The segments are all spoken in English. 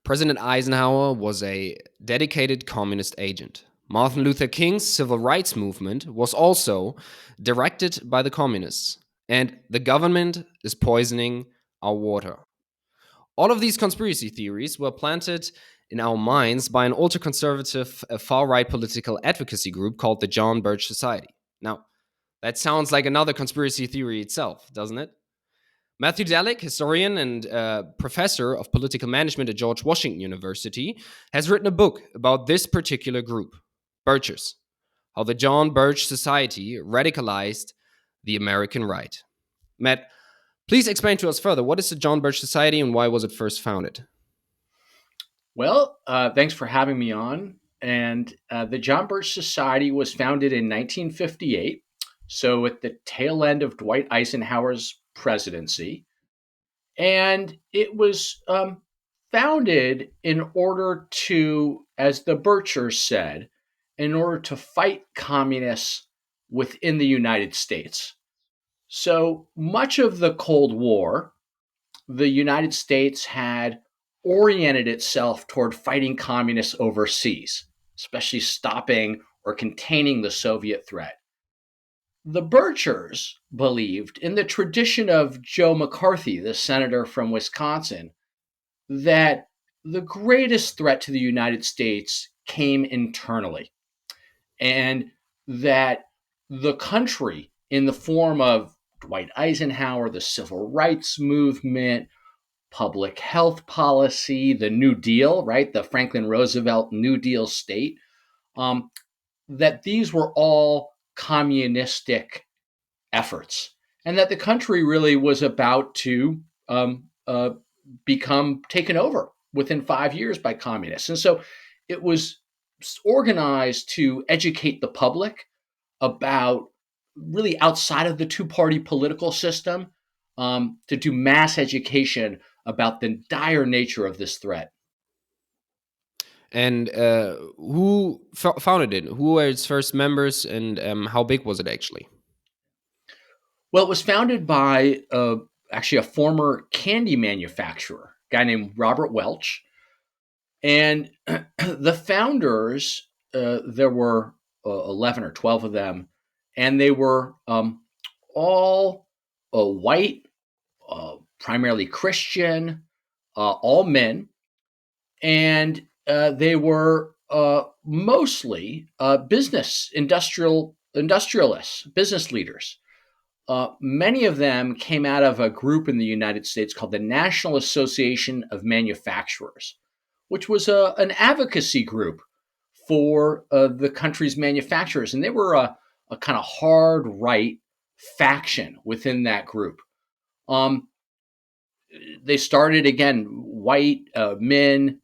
President Eisenhower was a dedicated communist agent. Martin Luther King's civil rights movement was also directed by the communists. And the government is poisoning our water. All of these conspiracy theories were planted in our minds by an ultra conservative, far right political advocacy group called the John Birch Society. Now, that sounds like another conspiracy theory itself, doesn't it? Mathew Dallek, historian and professor of political management at George Washington University, has written a book about this particular group, Birchers, how the John Birch Society radicalized the American right. Matt, please explain to us further, what is the John Birch Society and why was it first founded? Well, thanks for having me on. And the John Birch Society was founded in 1958, so at the tail end of Dwight Eisenhower's presidency. And it was founded in order to, as the Birchers said, in order to fight communists within the United States. So much of the Cold War, the United States had oriented itself toward fighting communists overseas, especially stopping or containing the Soviet threat. The Birchers believed, in the tradition of Joe McCarthy, the senator from Wisconsin, that the greatest threat to the United States came internally, and that the country, in the form of Dwight Eisenhower, the civil rights movement, public health policy, the New Deal, right, the Franklin Roosevelt New Deal state, that these were all communistic efforts, and that the country really was about to become taken over within 5 years by communists. And so it was organized to educate the public about really outside of the two-party political system, to do mass education about the dire nature of this threat. And who founded it? Who were its first members and how big was it actually? Well, it was founded by actually a former candy manufacturer, a guy named Robert Welch. And the founders, there were 11 or 12 of them, and they were all white, primarily Christian, all men, and they were mostly industrialists, business leaders. Many of them came out of a group in the United States called the National Association of Manufacturers, which was an advocacy group for the country's manufacturers. And they were a kind of hard right faction within that group. They started, again, white men,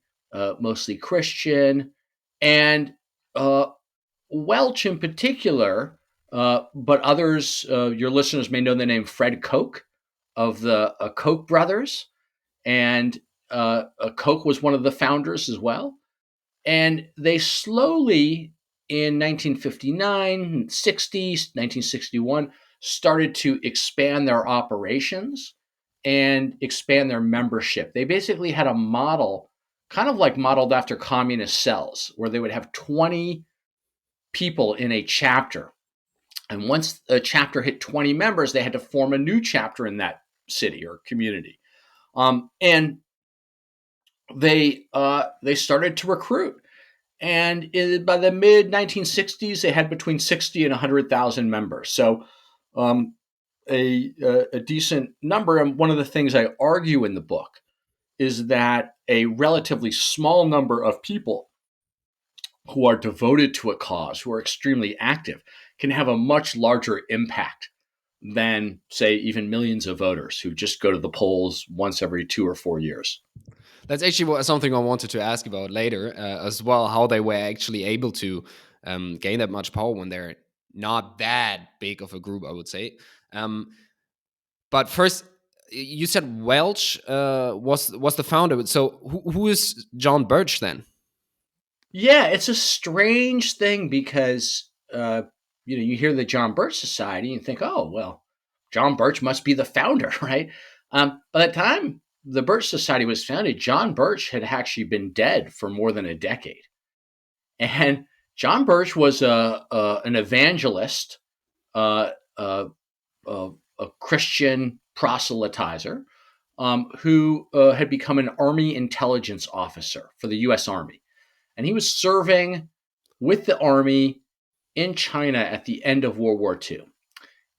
mostly Christian, and Welch in particular, but others, your listeners may know the name Fred Koch of the Koch brothers, and Koch was one of the founders as well. And they slowly, in 1959, 60, 1961, started to expand their operations and expand their membership. They basically had a model, kind of like modeled after communist cells, where they would have 20 people in a chapter. And once a chapter hit 20 members, they had to form a new chapter in that city or community. And they started to recruit. And by the mid 1960s, they had between 60 and 100,000 members. So a decent number. And one of the things I argue in the book is that a relatively small number of people who are devoted to a cause, who are extremely active, can have a much larger impact than, say, even millions of voters who just go to the polls once every 2 or 4 years. That's actually something I wanted to ask about later as well, how they were actually able to gain that much power when they're not that big of a group, I would say. But first, you said Welch was the founder. So who is John Birch then? Yeah, it's a strange thing because you hear the John Birch Society and think, oh, well, John Birch must be the founder, right? By the time the Birch Society was founded, John Birch had actually been dead for more than a decade. And John Birch was an evangelist, uh, uh, a Christian proselytizer, who had become an Army intelligence officer for the U.S. Army. And he was serving with the Army in China at the end of World War II.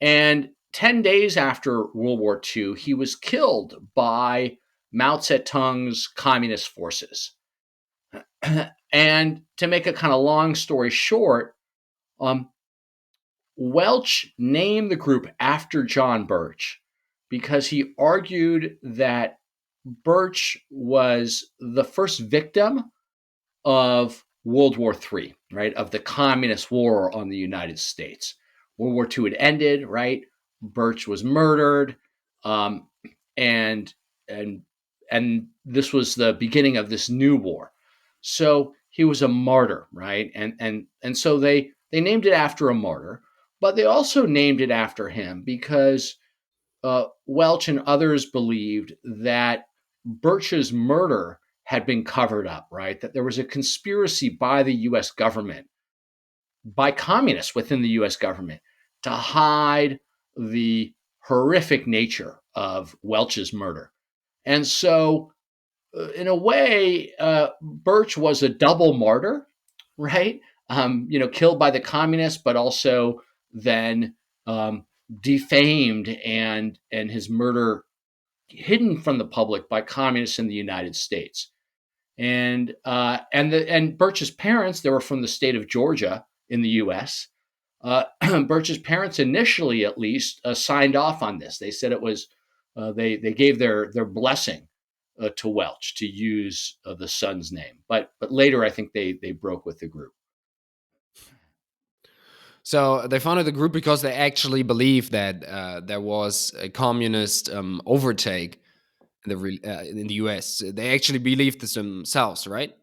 And 10 days after World War II, he was killed by Mao Zedong's communist forces. And to make a kind of long story short, um, Welch named the group after John Birch because he argued that Birch was the first victim of World War III, right? Of the communist war on the United States. World War II had ended, right? Birch was murdered, um, and and and this was the beginning of this new war. So he was a martyr, right? And so they named it after a martyr, but they also named it after him because Welch and others believed that Birch's murder had been covered up, right? That there was a conspiracy by the US government, by communists within the US government, to hide the horrific nature of Welch's murder. And so, in a way, Birch was a double martyr, right? Killed by the communists, but also then um, defamed and his murder hidden from the public by communists in the United States. And Birch's parents, they were from the state of Georgia in the U.S. Birch's parents initially, at least, signed off on this. They said it was they gave their blessing to Welch to use the son's name, but later I think they broke with the group. So they founded the group because they actually believed that there was a communist overtake in the U.S. They actually believed this themselves, right?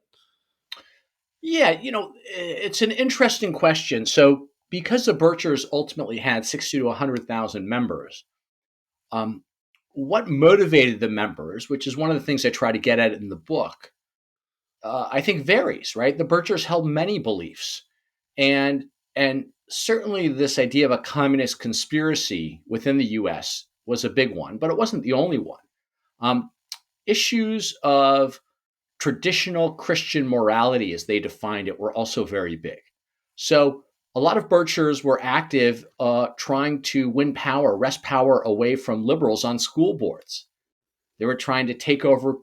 Yeah, it's an interesting question. So because the Birchers ultimately had 60 to 100,000 members, um, what motivated the members, which is one of the things I try to get at in the book, I think varies, right? The Birchers held many beliefs, and and certainly this idea of a communist conspiracy within the U.S. was a big one, but it wasn't the only one. Um, Issues of traditional Christian morality, as they defined it, were also very big. So a lot of Birchers were active trying to win power, wrest power away from liberals on school boards. They were trying to take over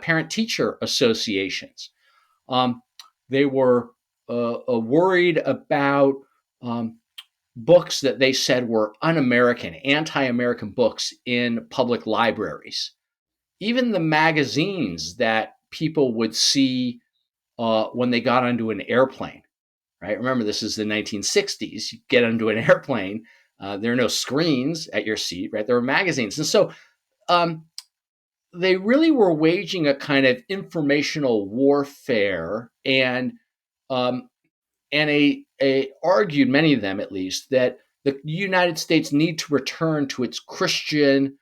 parent teacher associations. Um, they were worried about um, books that they said were un American, anti American books in public libraries. Even the magazines that people would see when they got onto an airplane, right? Remember, this is the 1960s. You get onto an airplane, there are no screens at your seat, right? There were magazines. And so um, they really were waging a kind of informational warfare um, and argued, many of them at least, that the United States need to return to its Christian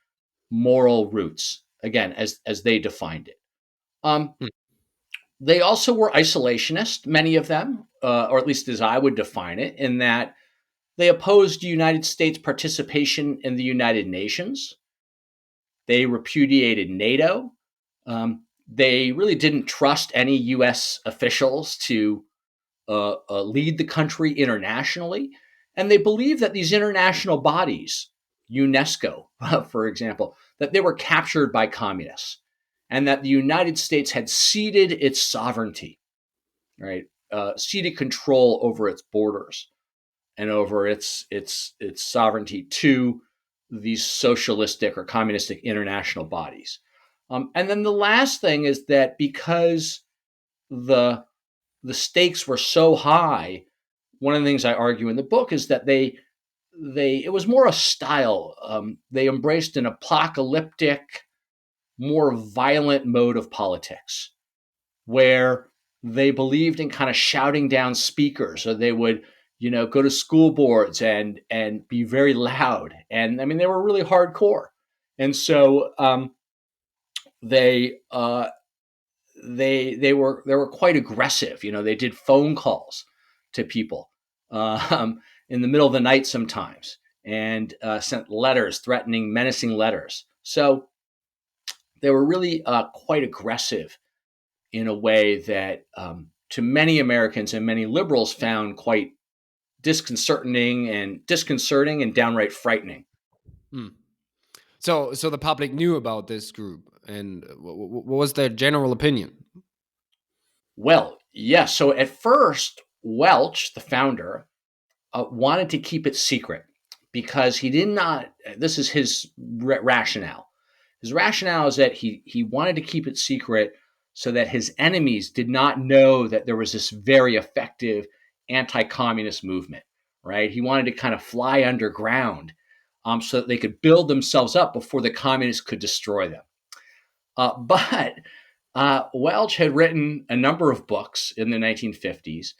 moral roots, again, as they defined it. Um, Hmm. they also were isolationist, many of them, or at least as I would define it, in that they opposed United States participation in the United Nations. They repudiated NATO. They really didn't trust any U.S. officials to lead the country internationally. And they believed that these international bodies, UNESCO, for example, that they were captured by communists and that the United States had ceded its sovereignty, right? Ceded control over its borders and over its sovereignty to these socialistic or communistic international bodies. And then the last thing is that because the the stakes were so high, one of the things I argue in the book is that they it was more a style. They embraced an apocalyptic, more violent mode of politics where they believed in kind of shouting down speakers, or they would go to school boards and be very loud. And I mean, they were really hardcore. And so they they were quite aggressive. They did phone calls to people in the middle of the night sometimes, and sent letters, threatening, menacing letters. So they were really quite aggressive in a way that, to many Americans and many liberals, found quite disconcerting and downright frightening. Hmm. So the public knew about this group, and what was their general opinion? Well, yes. So at first, Welch, the founder, wanted to keep it secret because he did not. This is his rationale. His rationale is that he wanted to keep it secret so that his enemies did not know that there was this very effective anti-communist movement. Right? He wanted to kind of fly underground, so that they could build themselves up before the communists could destroy them. But Welch had written a number of books in the 1950s,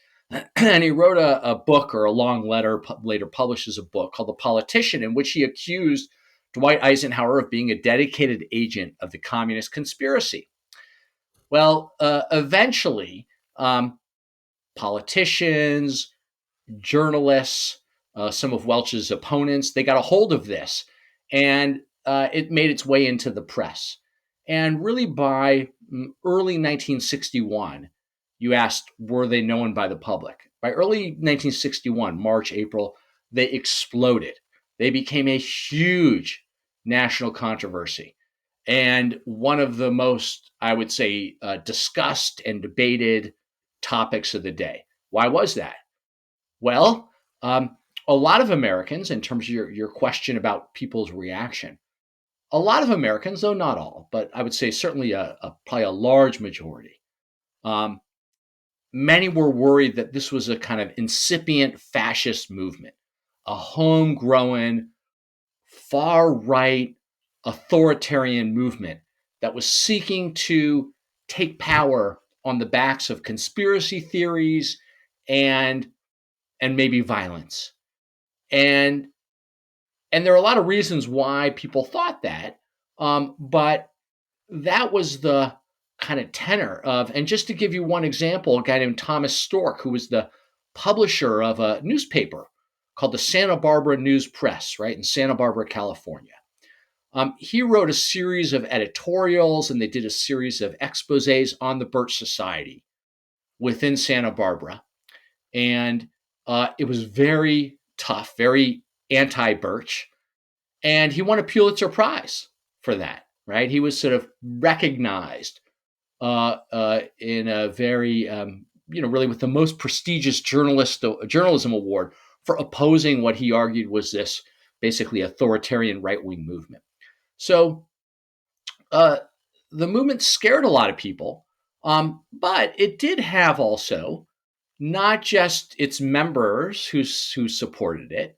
and he wrote a book, or a long letter, later published as a book, called The Politician, in which he accused Dwight Eisenhower of being a dedicated agent of the communist conspiracy. Well, eventually, politicians, journalists, some of Welch's opponents, they got a hold of this, and it made its way into the press. And really, by early 1961, you asked, were they known by the public? By early 1961, March, April, they exploded. They became a huge national controversy, and one of the most, I would say, discussed and debated topics of the day. Why was that? Well, a lot of Americans, in terms of your question about people's reaction, a lot of Americans, though not all, but I would say certainly probably a large majority, um, many were worried that this was a kind of incipient fascist movement, a homegrown, far right, authoritarian movement that was seeking to take power on the backs of conspiracy theories and maybe violence. And there are a lot of reasons why people thought that, but that was the kind of tenor of. And just to give you one example, a guy named Thomas Stork, who was the publisher of a newspaper called the Santa Barbara News Press, right, in Santa Barbara, California. He wrote a series of editorials, and they did a series of exposés on the Birch Society within Santa Barbara. And it was very tough, very anti-Birch, and he won a Pulitzer Prize for that. Right, he was sort of recognized in a very, really with the most prestigious journalism award for opposing what he argued was this basically authoritarian right-wing movement. So uh, the movement scared a lot of people, but it did have also not just its members who supported it,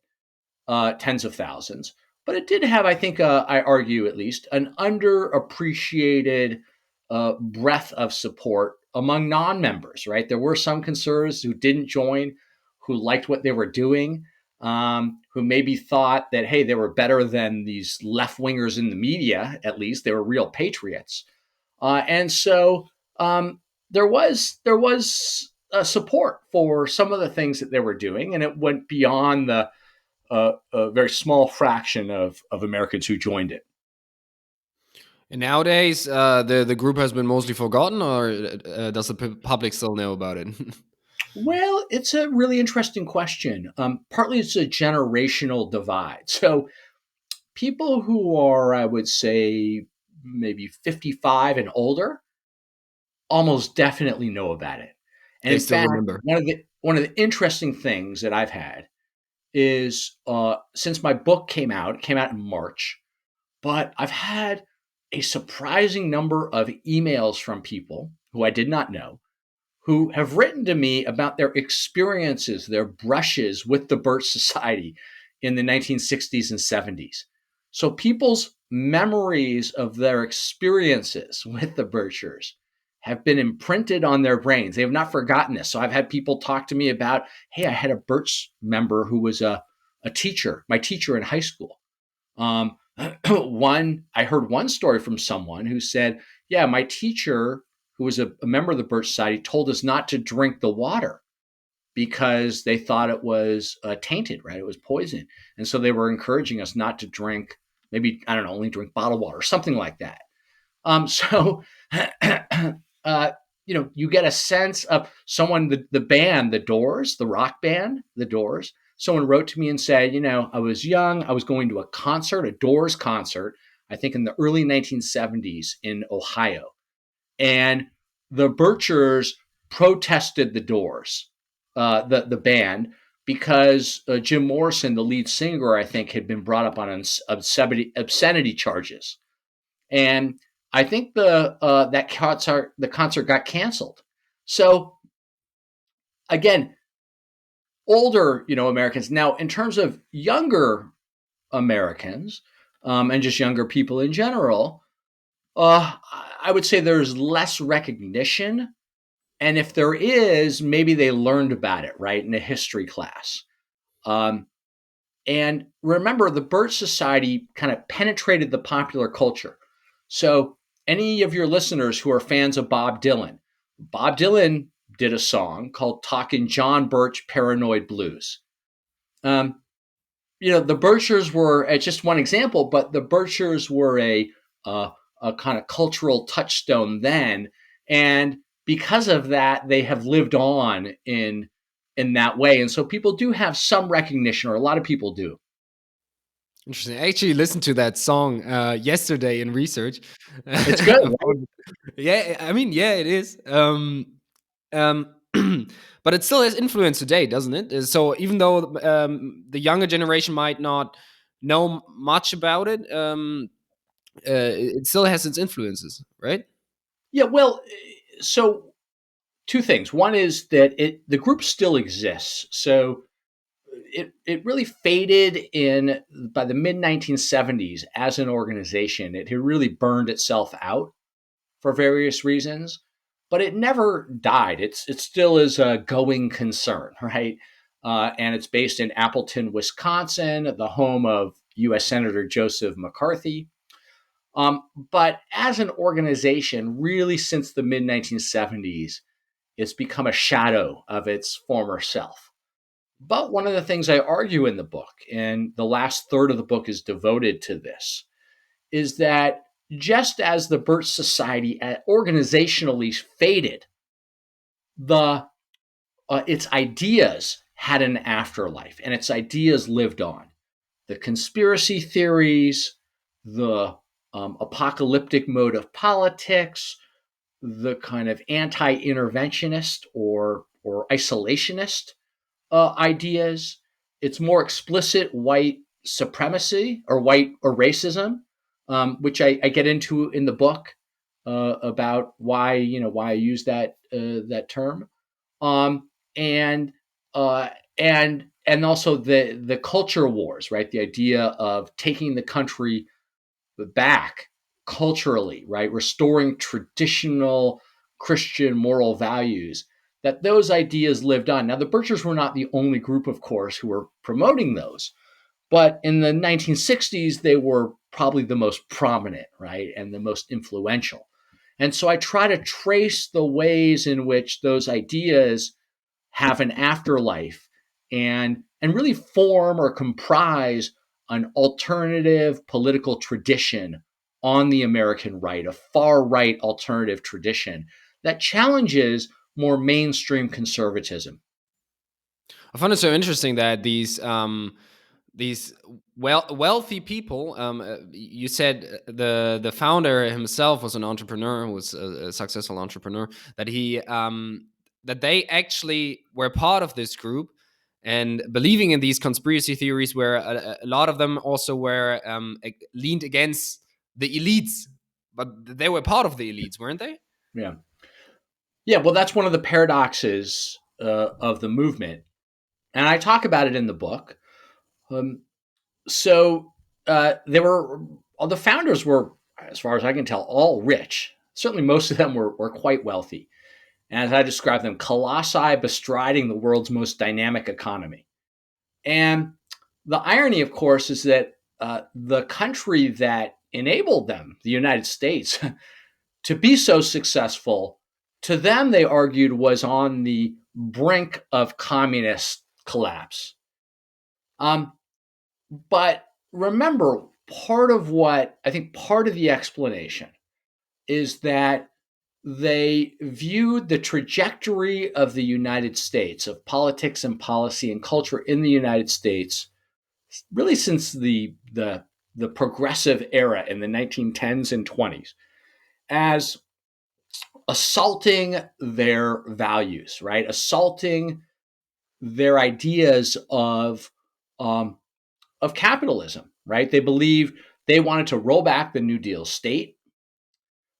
tens of thousands, but it did have, I think, I argue at least, an underappreciated breadth of support among non-members. Right, there were some conservatives who didn't join, who liked what they were doing, who maybe thought that, hey, they were better than these left wingers in the media. At least they were real patriots, and so there was support for some of the things that they were doing, and it went beyond a very small fraction of Americans who joined it. And nowadays, the group has been mostly forgotten, or does the public still know about it? Well, it's a really interesting question. Partly it's a generational divide. So people who are, I would say, maybe 55 and older, almost definitely know about it. And They in still fact, remember. one of the interesting things that I've had is, since my book it came out in March, but I've had a surprising number of emails from people who I did not know, who have written to me about their experiences, their brushes with the Birch Society in the 1960s and 70s. So people's memories of their experiences with the Birchers have been imprinted on their brains. They have not forgotten this. So I've had people talk to me about, hey, I had a Birch member who was a teacher, my teacher in high school. I heard one story from someone who said, "Yeah, my teacher, who was a member of the Birch Society, told us not to drink the water because they thought it was tainted, right? It was poison, and so they were encouraging us not to drink. Maybe I don't know, only drink bottled water, something like that." So, you get a sense of someone, the band, the Doors, the rock band, the Doors. Someone wrote to me and said, I was young, I was going to a concert, a Doors concert, I think in the early 1970s in Ohio. And the Birchers protested the Doors, the band, because Jim Morrison, the lead singer, I think, had been brought up on obscenity charges. And I think the concert got canceled. So again, older Americans. Now, in terms of younger Americans, and just younger people in general, I would say there's less recognition, and if there is, maybe they learned about it right in a history class. Um, And remember, the Birch Society kind of penetrated the popular culture. So, any of your listeners who are fans of Bob Dylan did a song called Talkin' John Birch Paranoid Blues. Um, the Birchers were, it's just one example, but the Birchers were uh, a kind of cultural touchstone then. And because of that, they have lived on in that way. And so people do have some recognition, or a lot of people do. Interesting. I actually listened to that song yesterday in research. It's good, I right? found yeah, I mean, yeah, it is. Um, but it still has influence today, doesn't it? So even though the younger generation might not know much about it, it still has its influences, right? Yeah, well, so two things. One is that the group still exists. So it really faded in by the mid 1970s as an organization. It had really burned itself out for various reasons, but it never died. It still is a going concern, right? And it's based in Appleton, Wisconsin, the home of U.S. Senator Joseph McCarthy. But as an organization, really since the mid 1970s, it's become a shadow of its former self. But one of the things I argue in the book, and the last third of the book is devoted to this, is that just as the Birch Society organizationally faded, the its ideas had an afterlife, and its ideas lived on. The conspiracy theories, the apocalyptic mode of politics, the kind of anti-interventionist or isolationist ideas. It's more explicit white supremacy or white or racism, which I get into in the book about why I use that term, um, and uh, and also the culture wars, right? The idea of taking the country back culturally, right? Restoring traditional Christian moral values, that those ideas lived on. Now, the Birchers were not the only group, of course, who were promoting those, but in the 1960s, they were probably the most prominent, right? And the most influential. And so I try to trace the ways in which those ideas have an afterlife and really form or comprise an alternative political tradition on the American right, a far right alternative tradition that challenges more mainstream conservatism. I found it so interesting that these wealthy people. You said the founder himself was an entrepreneur, was a successful entrepreneur. That they actually were part of this group and believing in these conspiracy theories, where a lot of them also were leaned against the elites, but they were part of the elites, weren't they? Yeah. Yeah. Well, that's one of the paradoxes of the movement. And I talk about it in the book. Um, so they were, all the founders were, as far as I can tell, all rich. Certainly, most of them were quite wealthy. And as I describe them, colossi bestriding the world's most dynamic economy. And the irony, of course, is that the country that enabled them, the United States, to be so successful, to them, they argued, was on the brink of communist collapse. Um, but remember, part of the explanation is that they viewed the trajectory of the United States, of politics and policy and culture in the United States, really since the progressive era in the 1910s and 20s, as assaulting their values, right? Assaulting their ideas um, of capitalism, right? They believe they wanted to roll back the New Deal state,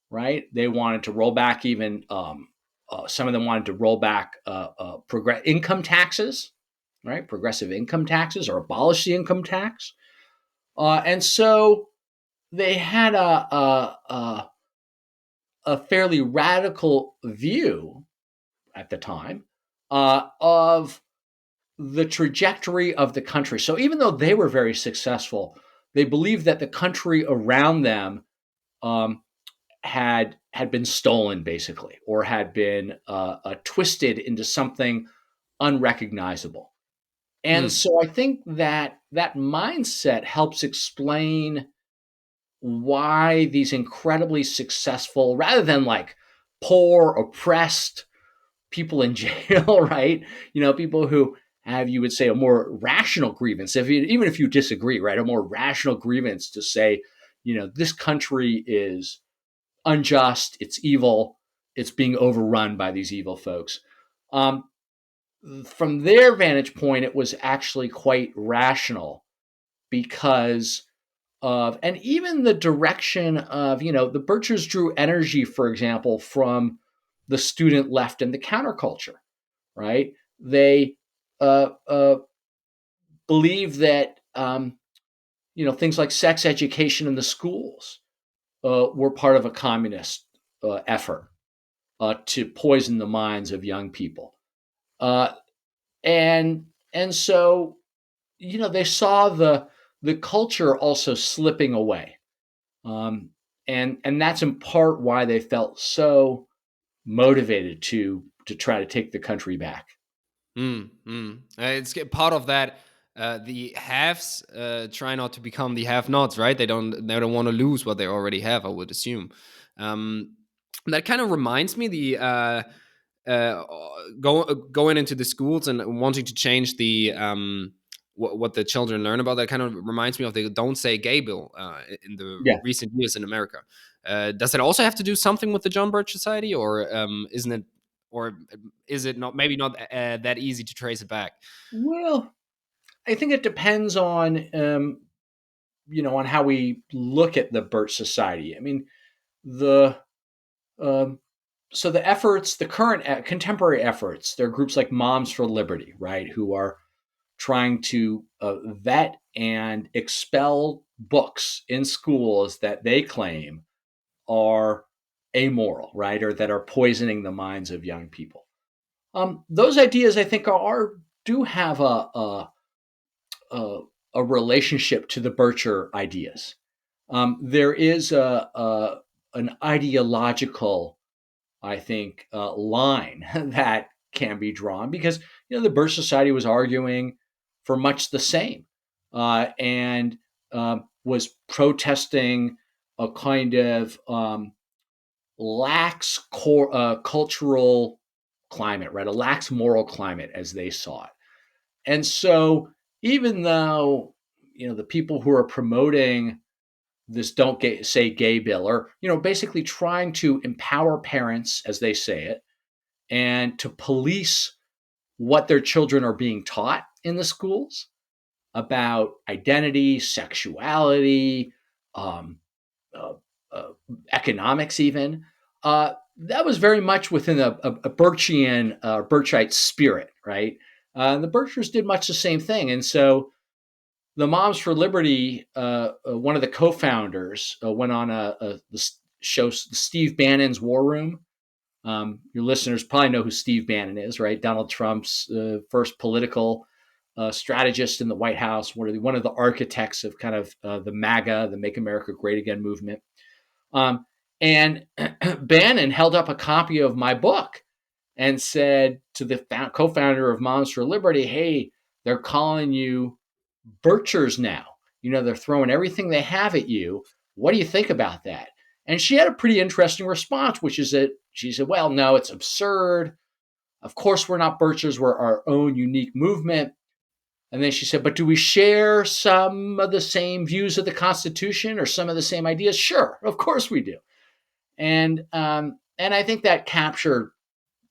right? They wanted to roll back even some of them wanted to roll back income taxes, right? Progressive income taxes or abolish the income tax, and so they had a fairly radical view at the time of the trajectory of the country. So even though they were very successful, they believed that the country around them um, had been stolen, basically, or had been twisted into something unrecognizable. And Mm, so I think that that mindset helps explain why these incredibly successful, rather than like poor, oppressed people in jail, right? People who have, you would say, a more rational grievance, even if you disagree, right? A more rational grievance to say, this country is unjust, it's evil, it's being overrun by these evil folks. Um, from their vantage point, it was actually quite rational because and even the direction of, the Birchers drew energy, for example, from the student left and the counterculture, right? They uh, uh, believe that, things like sex education in the schools were part of a communist effort to poison the minds of young people. Uh, and so, they saw the culture also slipping away. Um, and that's in part why they felt so motivated to try to take the country back. It's part of that. The haves try not to become the have-nots, right? They don't want to lose what they already have. I would assume. Um, that kind of reminds me uh, going into the schools and wanting to change the what the children learn about. That kind of reminds me of the "Don't Say Gay" bill in the Yeah. recent years in America. Does it also have to do something with the John Birch Society, or isn't it, or is it not, maybe not that easy to trace it back? Well, I think it depends on how we look at the Birch Society. I mean, the um, so the efforts, the current contemporary efforts, there are groups like Moms for Liberty, right, who are trying to vet and expel books in schools that they claim are amoral, right, or that are poisoning the minds of young people. Those ideas, I think, do have a, a relationship to the Bircher ideas. There is an ideological, I think, line that can be drawn because the Birch Society was arguing for much the same, and was protesting a kind of lax cultural climate, right? A lax moral climate as they saw it. And so, even though the people who are promoting this say gay bill are basically trying to empower parents, as they say it, and to police what their children are being taught in the schools about identity, sexuality, um, uh, uh, economics, even. That was very much within a Birchian, Birchite spirit, right? The Birchers did much the same thing. And so the Moms for Liberty, one of the co founders, went on the show, Steve Bannon's War Room. Your listeners probably know who Steve Bannon is, right? Donald Trump's first political strategist in the White House, one of the architects of kind of the MAGA, the Make America Great Again movement. And Bannon held up a copy of my book and said to the co-founder of Moms for Liberty, "Hey, they're calling you Birchers now. They're throwing everything they have at you. What do you think about that?" And she had a pretty interesting response, which is that she said, "Well, no, it's absurd. Of course, we're not Birchers. We're our own unique movement." And then she said, "But do we share some of the same views of the Constitution or some of the same ideas?" "Sure, of course we do." And I think that captured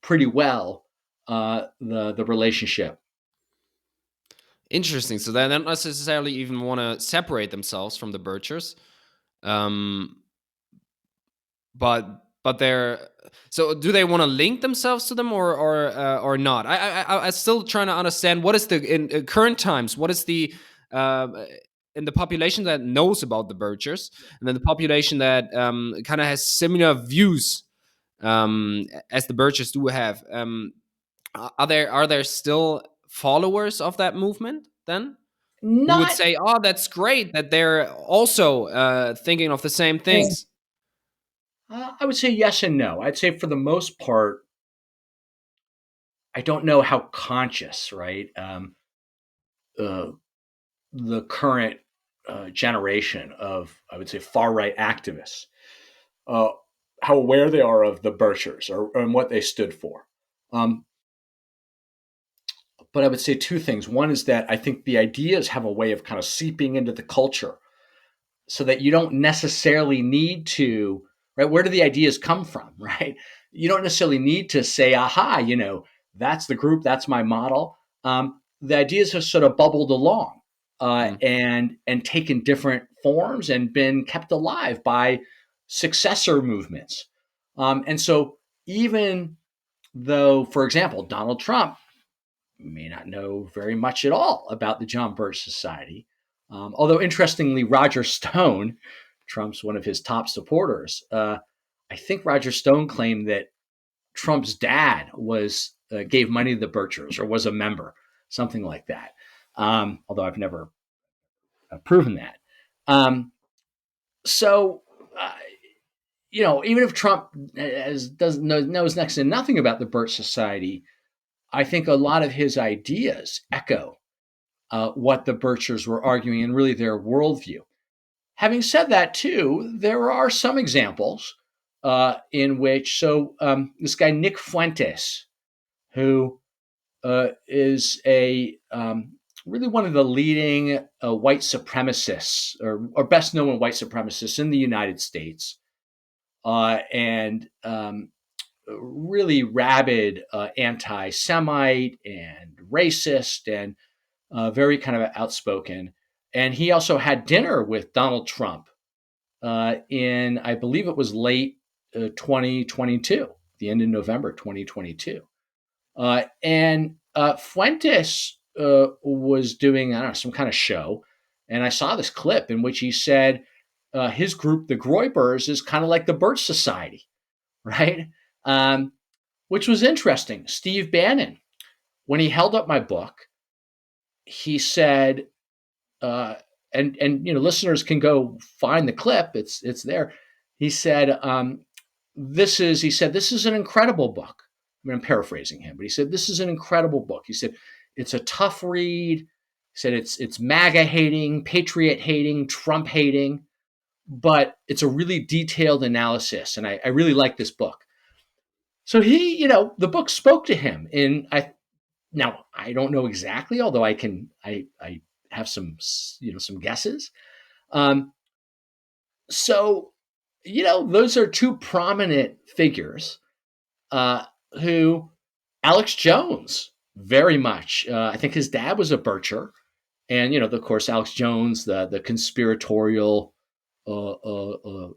pretty well the relationship. Interesting. So they don't necessarily even want to separate themselves from the Birchers, um, but they're so. Do they want to link themselves to them or not? I'm still trying to understand what is the in current times. What is the in the population that knows about the Birchers, and then the population that kind of has similar views as the Birchers do have. Are there still followers of that movement then? Who would Not, say, "Oh, that's great that they're also thinking of the same things." I would say yes and no. I'd say for the most part, I don't know how conscious, right? Uh, the current generation of, I would say, far right activists, uh, how aware they are of the Birchers and what they stood for. Um, but I would say two things. One is that I think the ideas have a way of kind of seeping into the culture so that you don't necessarily need to, right? Where do the ideas come from, right? You don't necessarily need to say, aha, that's the group, that's my model. The ideas have sort of bubbled along Mm. and taken different forms and been kept alive by successor movements. And so even though, for example, Donald Trump may not know very much at all about the John Birch Society. Although, interestingly, Roger Stone, Trump's one of his top supporters, I think Roger Stone claimed that Trump's dad gave money to the Birchers or was a member, something like that. Although I've never proven that. Um, so, uh, even if Trump knows next to nothing about the Birch Society, I think a lot of his ideas echo what the Birchers were arguing and really their worldview. Having said that, too, there are some examples in which, this guy, Nick Fuentes, who is really one of the leading white supremacists or best known white supremacists in the United States, and really rabid anti Semite and racist and very kind of outspoken. And he also had dinner with Donald Trump in, I believe it was late 2022, the end of November 2022. And Fuentes was doing, I don't know, some kind of show. And I saw this clip in which he said his group, the Groypers, is kind of like the Birch Society, right? Which was interesting. Steve Bannon, when he held up my book, he said, and listeners can go find the clip. It's there. He said, this is an incredible book. I mean, I'm paraphrasing him, but he said this is an incredible book. He said it's a tough read. He said it's MAGA hating, patriot hating, Trump hating, but it's a really detailed analysis, and I really like this book. So the book spoke to him. Now I don't know exactly, although I have some guesses. Um, so those are two prominent figures who Alex Jones very much. I think his dad was a Bircher, and of course Alex Jones, the conspiratorial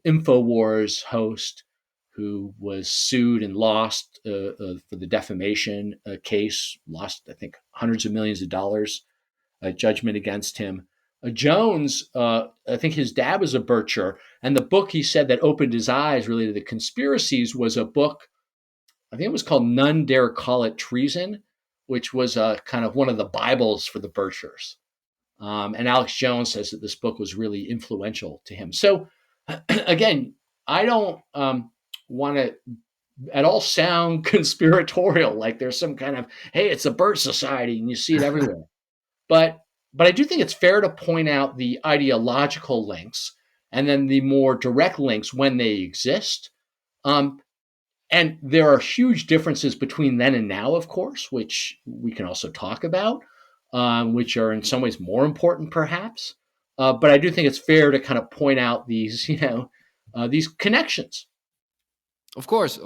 Infowars host who was sued and lost for the defamation case, lost I think hundreds of millions of dollars judgment against him. Jones, I think his dad was a Bircher, and the book he said that opened his eyes really to the conspiracies was a book, I think it was called None Dare Call It Treason, which was kind of one of the Bibles for the Birchers. And Alex Jones says that this book was really influential to him. So, again, I don't want to at all sound conspiratorial, like there's some kind of, hey, it's a Birch Society and you see it everywhere. But I do think it's fair to point out the ideological links and then the more direct links when they exist. Um, and there are huge differences between then and now, of course, which we can also talk about, which are in some ways more important, perhaps. But I do think it's fair to kind of point out these, these connections. Of course,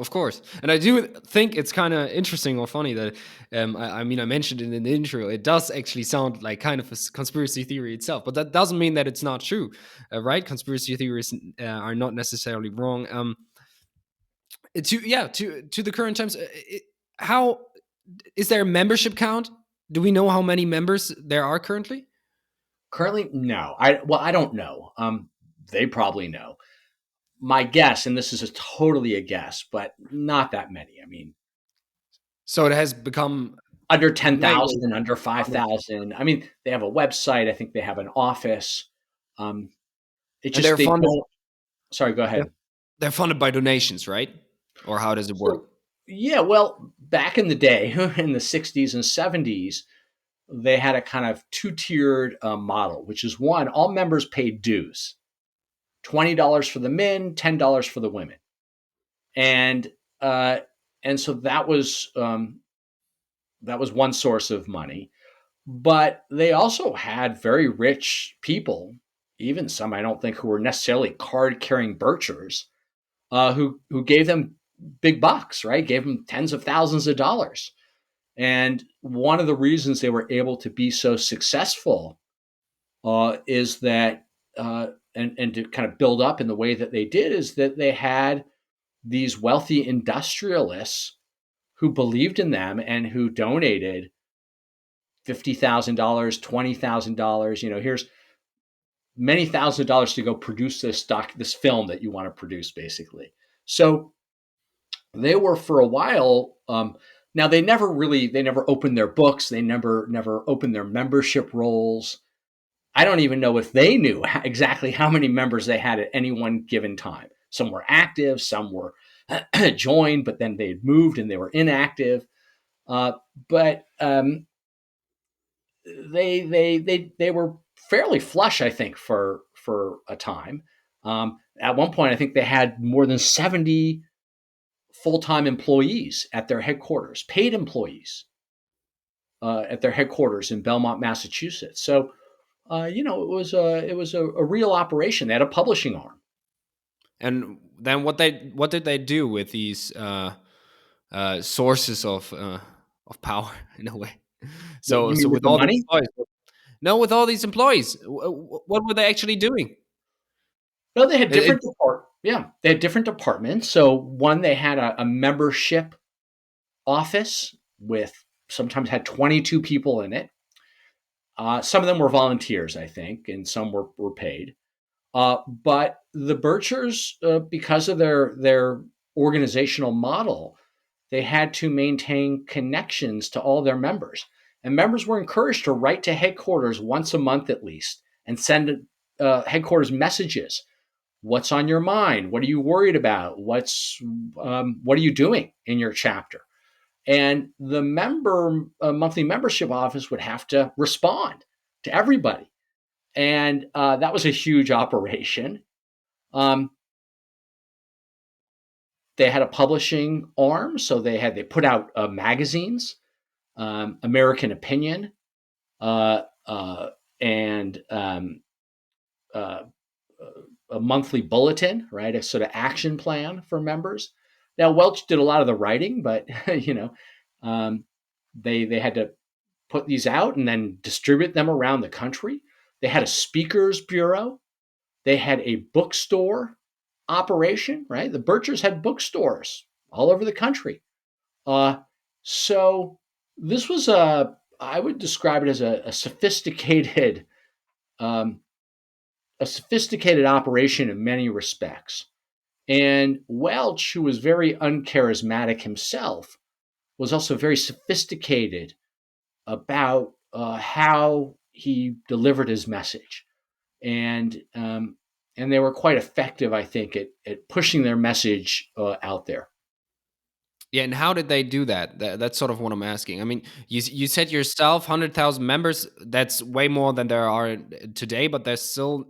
and I do think it's kind of interesting or funny that, I mean, I mentioned it in the intro. It does actually sound like kind of a conspiracy theory itself, but that doesn't mean that it's not true, right? Conspiracy theories are not necessarily wrong. To the current times, how is there a membership count? Do we know how many members there are currently? Currently, no. I don't know. They probably know. My guess, and this is totally a guess, but not that many. I mean, So it has become under way, way 10,000, under common. 5,000. I mean, they have a website. I think they have an office. Um, it And just, they're they funded. don't, sorry, go They're, ahead. they're funded by donations, right? Or how does it work? So, yeah, well, back in the day, in the 60s and 70s, they had a kind of two-tiered model, which is one, all members paid dues, $20 for the men, $10 for the women. And, uh, and so that was one source of money. But they also had very rich people, even some I don't think who were necessarily card carrying Birchers, who gave them big bucks, right? Gave them tens of thousands of dollars. And one of the reasons they were able to be so successful is that, and to kind of build up in the way that they did, is that they had these wealthy industrialists who believed in them and who donated $50,000, $20,000. Here's many thousands of dollars to go produce this film that you want to produce, basically. So they were for a while. Now they never opened their books. They never opened their membership rolls. I don't even know if they knew exactly how many members they had at any one given time. Some were active, some were joined, but then they had moved and they were inactive. Uh, but they were fairly flush, I think, for a time. At one point, I think they had more than 70 full time employees at their headquarters, paid employees at their headquarters in Belmont, Massachusetts. So, it was a real operation. They had a publishing arm. And then what did they do with these sources of power in a way? You So mean with with the all these money? employees, no, with all these employees, what were they actually doing? No, they had It, different yeah, they had different departments. So one, they had a membership office with sometimes had 22 people in it. Some of them were volunteers, I think, and some were paid. But the Birchers, because of their organizational model, they had to maintain connections to all their members, and members were encouraged to write to headquarters once a month at least and send headquarters messages. What's on your mind? What are you worried about? What are you doing in your chapter? And the monthly membership office would have to respond to everybody, and that was a huge operation. Um, they had a publishing arm, so they put out magazines, American Opinion, uh, uh, and uh, a monthly bulletin, right? A sort of action plan for members. Now Welch did a lot of the writing, but um, they had to put these out and then distribute them around the country. They had a speakers bureau. They had a bookstore operation, right? The Birchers had bookstores all over the country. Uh, so this was I would describe it as um, a sophisticated operation in many respects. And Welch, who was very uncharismatic himself, was also very sophisticated about how he delivered his message, and they were quite effective, I think, at pushing their message out there. Yeah, and how did they do that? That's sort of what I'm asking. I mean, you said yourself 100,000 members. That's way more than there are today, but there's still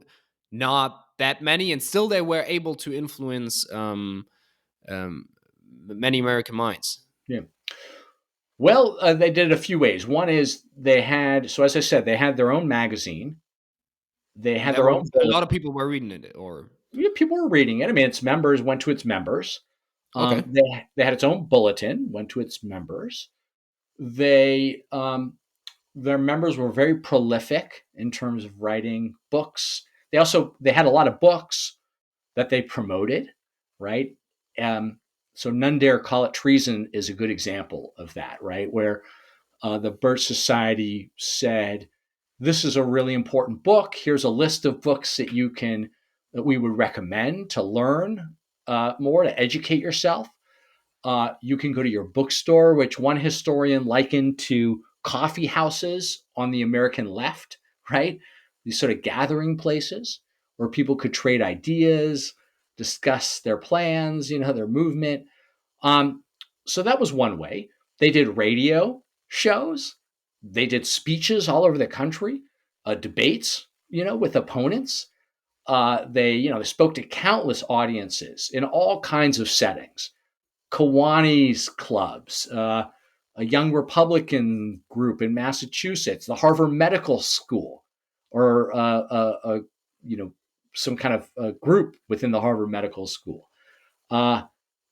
not that many, and still they were able to influence um, many American minds. Yeah. Well, they did it a few ways. One is they had, so as I said, they had their own magazine. They And had there their were own a lot bullet. of people were reading it, or Yeah, people were reading it. I mean, its members went to its members. okay. They had its own bulletin, went to its members. They Their members were very prolific in terms of writing books. They had a lot of books that they promoted, right? Um, so None Dare Call It Treason is a good example of that, right? Where the Birch Society said, "This is a really important book. Here's a list of books that we would recommend to learn more, to educate yourself. You can go to your bookstore," which one historian likened to coffee houses on the American left, right? These sort of gathering places where people could trade ideas, discuss their plans, their movement. Um, so that was one way. They did radio shows. They did speeches all over the country, debates, with opponents. They spoke to countless audiences in all kinds of settings. Kiwanis clubs, a young Republican group in Massachusetts, the Harvard Medical School, or you know some kind of group within the Harvard Medical School. Uh,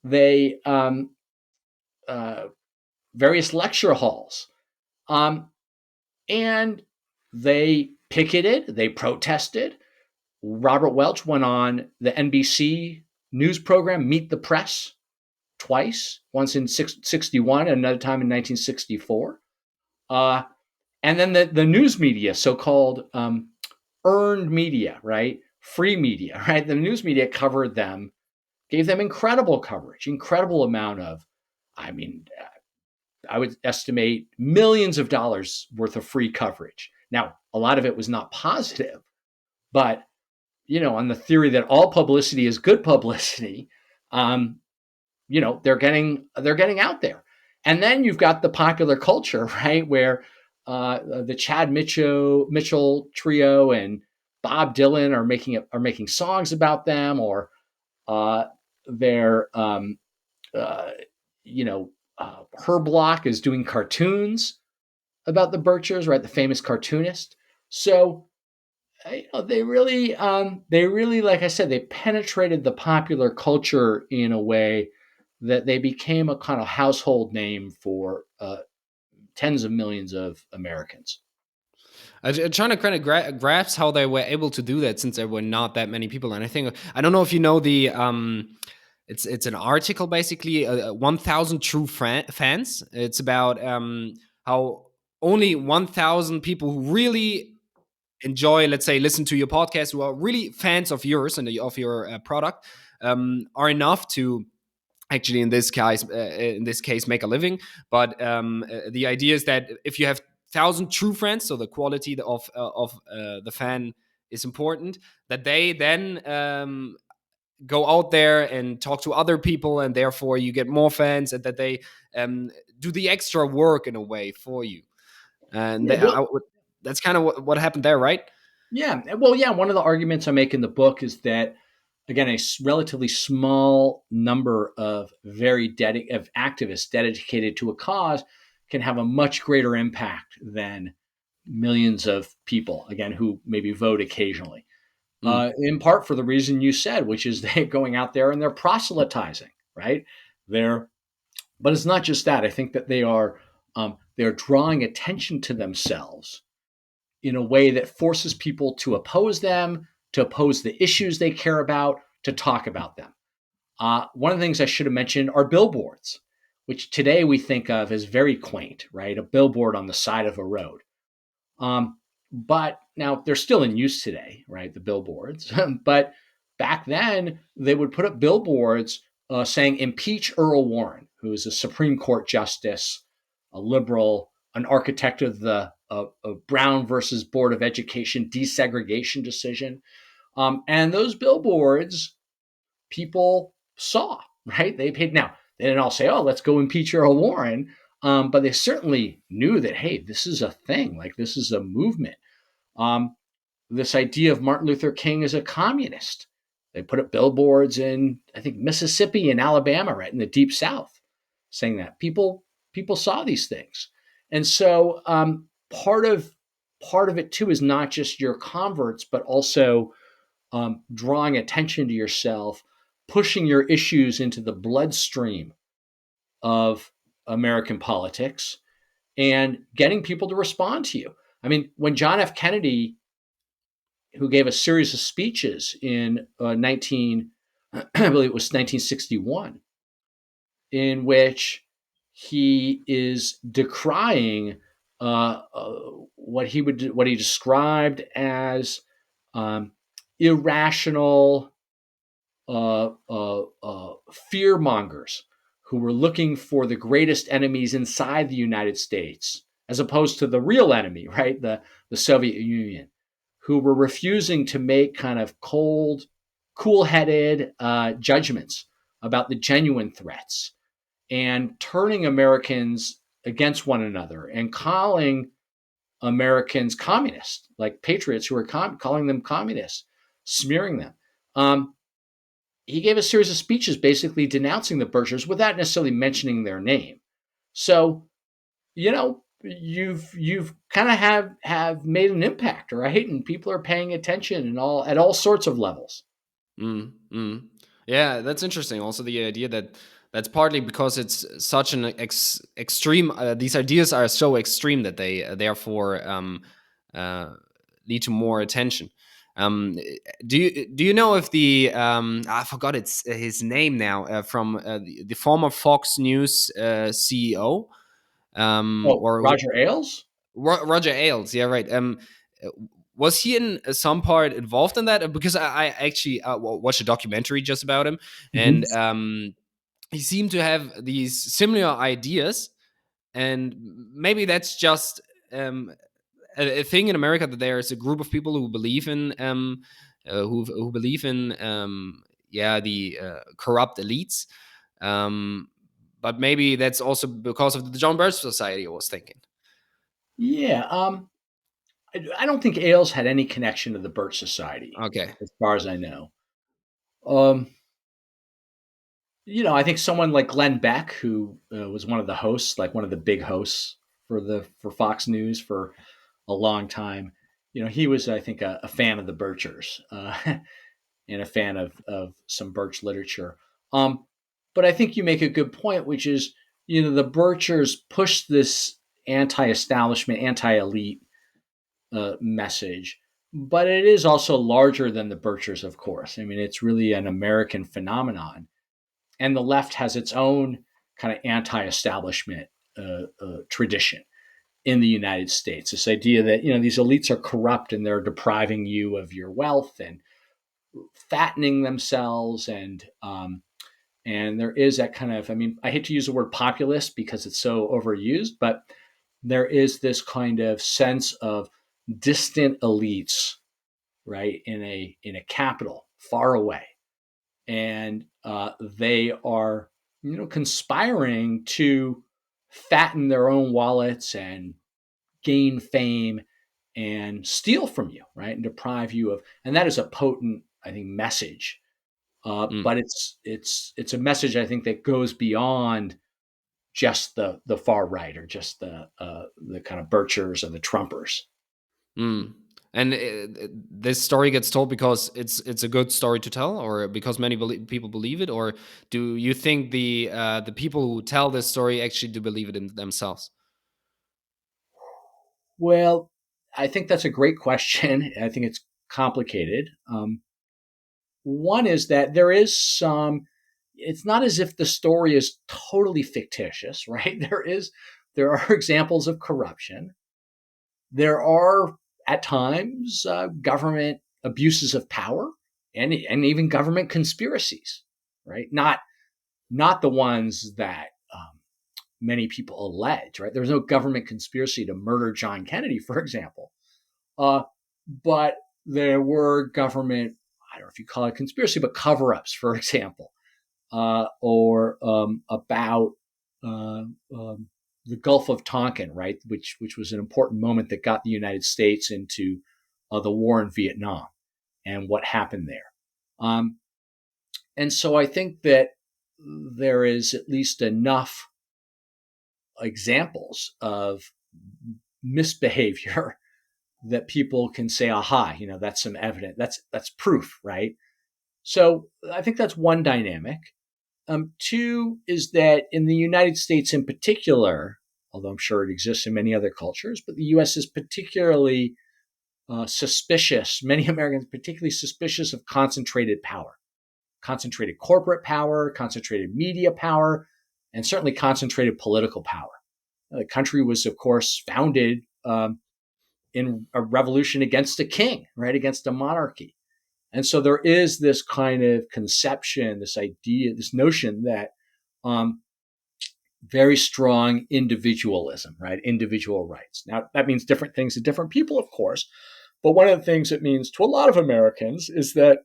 they uh, Various lecture halls, and they picketed, they protested. Robert Welch went on the NBC news program Meet the Press twice, once in 61 and another time in 1964. Uh, and then the news media, so-called earned media, right? Free media, right? The news media covered them, gave them incredible coverage, incredible amount of, I mean, I would estimate millions of dollars worth of free coverage. Now, a lot of it was not positive, but on the theory that all publicity is good publicity, um, they're getting out there. And then you've got the popular culture, right, where the Chad Mitchell trio and Bob Dylan are making songs about them, or they're you know Herb Block is doing cartoons about the Birchers, right, the famous cartoonist. So they really, like I said, they penetrated the popular culture in a way that they became a kind of household name for tens of millions of Americans. I'm trying to kind of grasp how they were able to do that since there were not that many people. And I think I don't know if you know the it's an article basically 1,000 true fans. It's about how only 1,000 people who really enjoy, let's say, listen to your podcast, who are really fans of yours and of your product, are enough to actually in this case make a living. But the idea is that if you have 1,000 true friends, so the quality of the fan is important, that they then go out there and talk to other people, and therefore you get more fans, and that they do the extra work in a way for you. And Yeah, well, that's kind of what happened there, right? yeah, well, yeah. One of the arguments I make in the book is that, again, relatively small number of of activists dedicated to a cause can have a much greater impact than millions of people, again, who maybe vote occasionally. Mm. In part for the reason you said, which is they're going out there and they're proselytizing, right? They're, but it's not just that. I think that they're drawing attention to themselves in a way that forces people to oppose them, to oppose the issues they care about, to talk about them. One of the things I should have mentioned are billboards, which today we think of as very quaint, right? A billboard on the side of a road. But now they're still in use today, right? The billboards. But back then, they would put up billboards saying, "Impeach Earl Warren," who is a Supreme Court justice, a liberal, an architect of the of Brown versus Board of Education desegregation decision. And those billboards, people saw, right? They paid. Now, they didn't all say, oh, let's go impeach Earl Warren. But they certainly knew that, hey, this is a thing, like this is a movement. Um, this idea of Martin Luther King as a communist. They put up billboards in, I think, Mississippi and Alabama, right in the deep South, saying that people saw these things, and so part of it too is not just your converts, but also drawing attention to yourself, pushing your issues into the bloodstream of American politics, and getting people to respond to you. I mean, when John F. Kennedy, who gave a series of speeches in 19, I believe it was 1961, in which he is decrying what he described as um, irrational fear mongers who were looking for the greatest enemies inside the United States, as opposed to the real enemy, right? The Soviet Union, who were refusing to make kind of cold, cool headed judgments about the genuine threats and turning Americans against one another and calling Americans communists, like patriots who were calling them communists, smearing them. Um, he gave a series of speeches basically denouncing the Birchers without necessarily mentioning their name. So, you've kind of have made an impact, right? And people are paying attention and all at all sorts of levels. Mm, mm. Yeah, that's interesting. Also, the idea that that's partly because it's such an extreme. These ideas are so extreme that they therefore uh, lead to more attention. Um, do you know if the I forgot it's his name now from the former Fox News CEO Oh, or Roger Ailes? Roger Ailes? Yeah, right. Uh, was he in some part involved in that? Because I actually watched a documentary just about him, Mhm. and he seemed to have these similar ideas, and maybe that's just um, a thing in America that there is a group of people who believe in who believe in yeah, the corrupt elites. Um, but maybe that's also because of the John Birch Society. I was thinking. Yeah. I don't think Ailes had any connection to the Birch Society, Okay. as far as I know. Um, I think someone like Glenn Beck, who was one of the hosts, like one of the big hosts for Fox News for a long time, he was, I think, a fan of the Birchers and a fan of some Birch literature. Um, but I think you make a good point, which is, the Birchers pushed this anti-establishment, anti-elite message, but it is also larger than the Birchers, of course. I mean, it's really an American phenomenon, and the left has its own kind of anti-establishment tradition in the United States. This idea that these elites are corrupt and they're depriving you of your wealth and fattening themselves, and there is that kind of, I mean, I hate to use the word populist because it's so overused, but there is this kind of sense of distant elites, right, in a capital far away, and they are conspiring to fatten their own wallets and gain fame and steal from you, right, and deprive you of, and that is a potent, I think, message. Mm. But it's a message, I think, that goes beyond just the far right or just the kind of Birchers or the Trumpers. Mm. And this story gets told because it's a good story to tell, or because many people believe it, or do you think the people who tell this story actually do believe it in themselves? Well, I think that's a great question. I think it's complicated. One is that there is some. It's not as if the story is totally fictitious, right? There are examples of corruption. There are at times government abuses of power and even government conspiracies, right? Not the ones that many people allege, right? There was no government conspiracy to murder John Kennedy, for example. Uh, but there were government, I don't know if you call it conspiracy, but cover ups, for example, or about uh, um, the Gulf of Tonkin, right, which was an important moment that got the United States into the war in Vietnam and what happened there. Um, and so I think that there is at least enough examples of misbehavior that people can say, aha, that's some evidence. That's proof, right? So I think that's one dynamic. Two is that in the United States in particular, although I'm sure it exists in many other cultures, but the US is particularly suspicious, many Americans particularly suspicious of concentrated power, concentrated corporate power, concentrated media power, and certainly concentrated political power. The country was, of course, founded in a revolution against a king, right, against a monarchy. And so there is this kind of conception, this idea, this notion that um, very strong individualism, right? Individual rights. Now, that means different things to different people, of course. But one of the things it means to a lot of Americans is that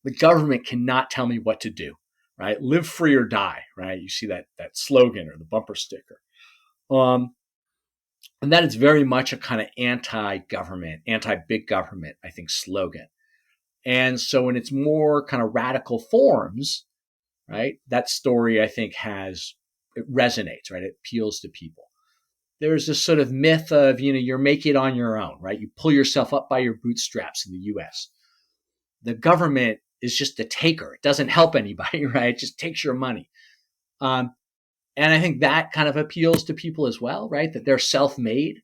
the government cannot tell me what to do, right? Live free or die, right? You see that slogan or the bumper sticker. Um, and that is very much a kind of anti-government, anti-big government, I think, slogan. And so in its more kind of radical forms, right, that story, I think, it resonates, right? It appeals to people. There's this sort of myth of, you're making it on your own, right? You pull yourself up by your bootstraps in the US. The government is just a taker. It doesn't help anybody, right? It just takes your money. Um, and I think that kind of appeals to people as well, right? That they're self-made,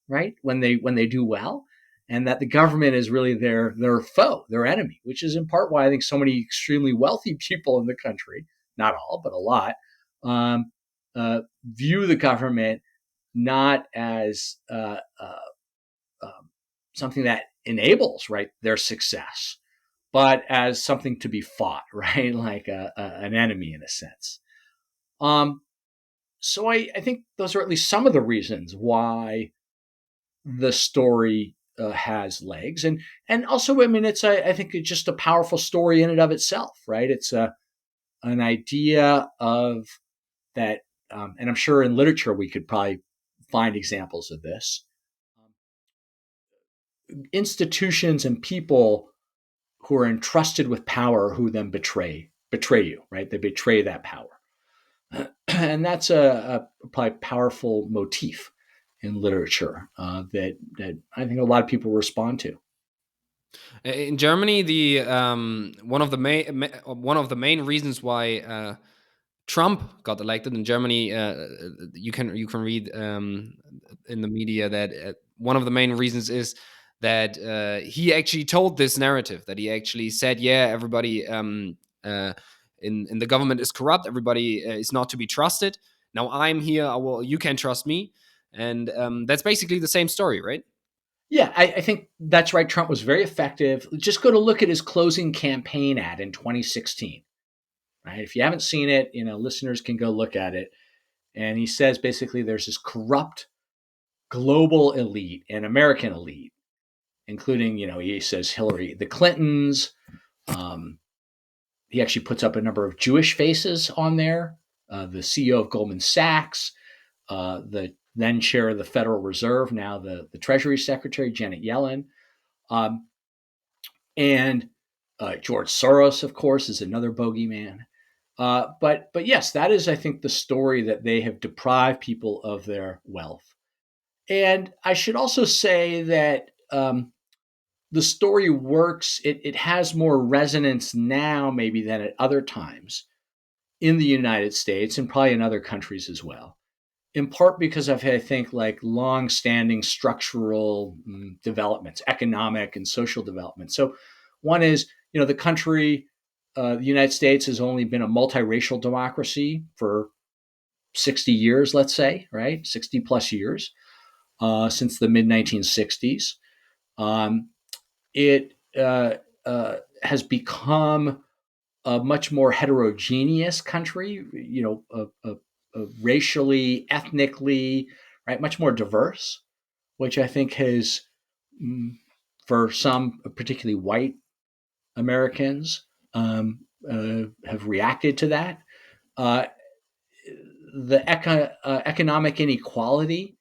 right? When they do well, and that the government is really their foe, their enemy, which is in part why I think so many extremely wealthy people in the country, not all, but a lot, view the government not as something that enables, right, their success, but as something to be fought, right, like an enemy in a sense. Um, so I think those are at least some of the reasons why the story has legs, and also, I mean, I think it's just a powerful story in and of itself, right? It's an idea of that, and I'm sure in literature we could probably find examples of this. Institutions and people who are entrusted with power who then betray you, right? They betray that power, and that's a probably powerful motif in literature that I think a lot of people respond to. In Germany, the one of the main reasons why Trump got elected in Germany, you can read in the media that one of the main reasons is that he actually told this narrative, that he actually said, yeah, everybody uh, in the government is corrupt, everybody is not to be trusted. Now I'm here, you can trust me, and that's basically the same story, right? Yeah, I think that's right. Trump was very effective. Just go to look at his closing campaign ad in 2016. Right? If you haven't seen it, listeners can go look at it. And he says basically there's this corrupt global elite and American elite, including, he says Hillary, the Clintons. Um, he actually puts up a number of Jewish faces on there. The CEO of Goldman Sachs, the then chair of the Federal Reserve, now the Treasury Secretary, Janet Yellen. Um, and George Soros, of course, is another bogeyman. But yes, that is, I think, the story that they have deprived people of their wealth. And I should also say that the story works. It has more resonance now, maybe, than at other times in the United States and probably in other countries as well. In part because of, I think, like long-standing structural developments, economic and social development. So, one is, the country, the United States, has only been a multiracial democracy for 60 years, let's say, right? 60 plus years since the mid 1960s. Um, it has become a much more heterogeneous country, racially, ethnically, right, much more diverse, which I think has, mm, for some, particularly white Americans, have reacted to that. Uh, the economic inequality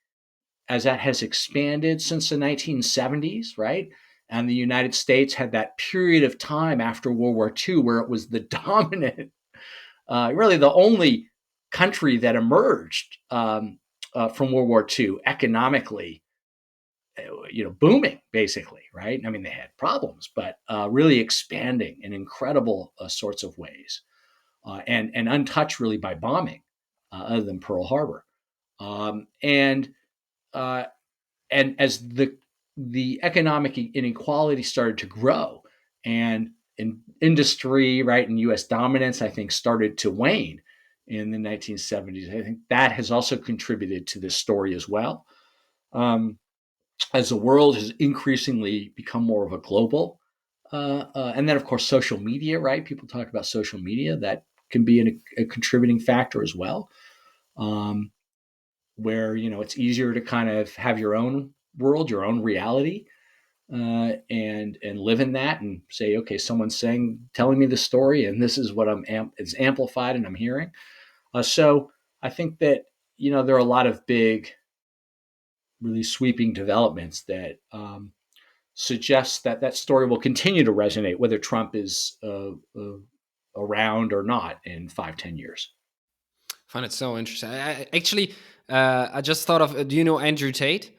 as that has expanded since the 1970s, right? And the United States had that period of time after World War II where it was the dominant, really the only country that emerged from World War II economically, booming basically, right? I mean, they had problems, but really expanding in incredible sorts of ways, and untouched really by bombing, other than Pearl Harbor. Um, and uh, and as the economic inequality started to grow, and in industry, right, and U.S. dominance, I think, started to wane in the 1970s. I think that has also contributed to this story as well. Um, as the world has increasingly become more of a global, and then of course social media, right? People talk about social media, that can be a contributing factor as well. Um, where it's easier to kind of have your own world, your own reality, and live in that, and say, okay, someone's telling me the story, and this is what it's amplified, and I'm hearing. So I think that there are a lot of big, really sweeping developments that suggest that that story will continue to resonate, whether Trump is around or not in 5, 10 years. I find it so interesting. Actually, I just thought of. Do you know Andrew Tate?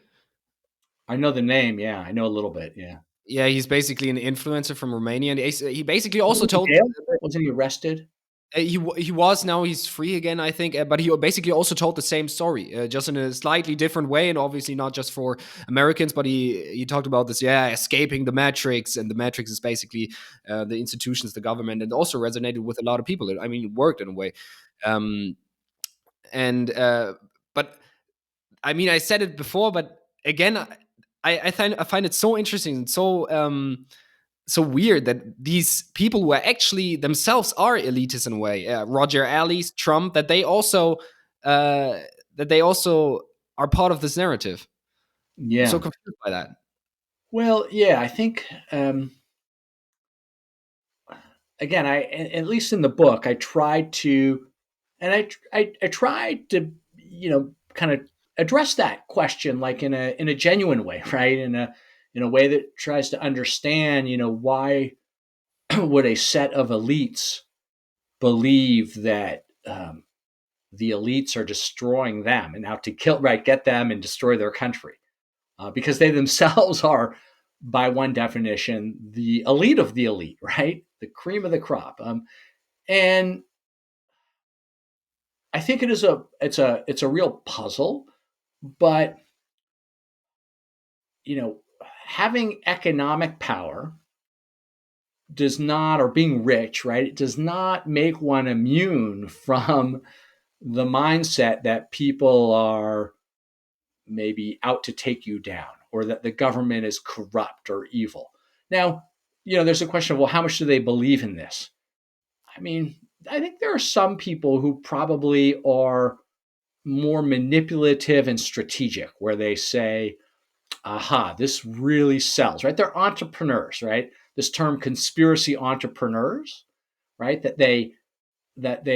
I know the name. Yeah, I know a little bit. Yeah. Yeah, he's basically an influencer from Romania, and he basically also Wasn't he told. jailed? Wasn't he arrested? He was, now he's free again, I think. But he basically also told the same story, just in a slightly different way, and obviously not just for Americans. But he talked about this, escaping the matrix, and the matrix is basically the institutions, the government, and also resonated with a lot of people. I mean, it worked in a way. Um, and But I mean, I said it before, but again, I find it so interesting and so weird that these people who are actually themselves are elitists in a way, Roger Ailes, Trump, uh, that they also are part of this narrative. I'm so Yeah. confused by that. Well, yeah, I think, again, at least in the book, I tried to, and I tried to, kind of address that question, like in a genuine way, right? In a way that tries to understand, why would a set of elites believe that, the elites are destroying them and out to kill, right, get them and destroy their country, because they themselves are, by one definition, the elite of the elite, right? The cream of the crop. And I think it's a real puzzle, but you know, having economic power does not, or being rich, right? It does not make one immune from the mindset that people are maybe out to take you down, or that the government is corrupt or evil. Now, there's a question of, well, how much do they believe in this? I mean, I think there are some people who probably are more manipulative and strategic, where they say, aha, this really sells, right? They're entrepreneurs, right? This term conspiracy entrepreneurs, right? That they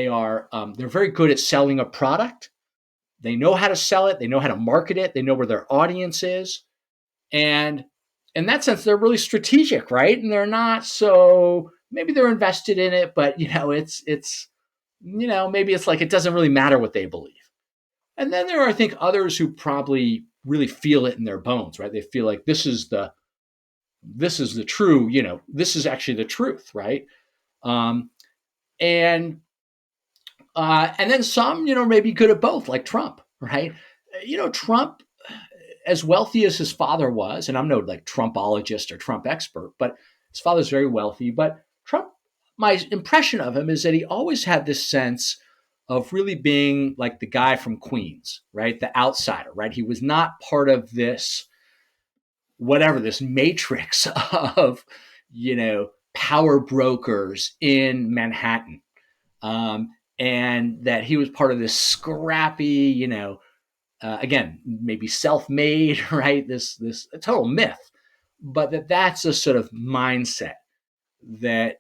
are, they're very good at selling a product. They know how to sell it. They know how to market it. They know where their audience is. And in that sense, they're really strategic, right? And they're not, so maybe they're invested in it, but it's maybe it's like it doesn't really matter what they believe. And then there are, I think, others who probably really feel it in their bones, right? They feel like this is the true, this is actually the truth, right? Um, and and then some, maybe good at both, like Trump, right? Trump, as wealthy as his father was, and I'm no like Trumpologist or Trump expert, but his father's very wealthy. But Trump, my impression of him is that he always had this sense of really being like the guy from Queens, right? The outsider, right? He was not part of this, whatever, this matrix of, power brokers in Manhattan. and that he was part of this scrappy, again, maybe self-made, right? This a total myth, but that's a sort of mindset that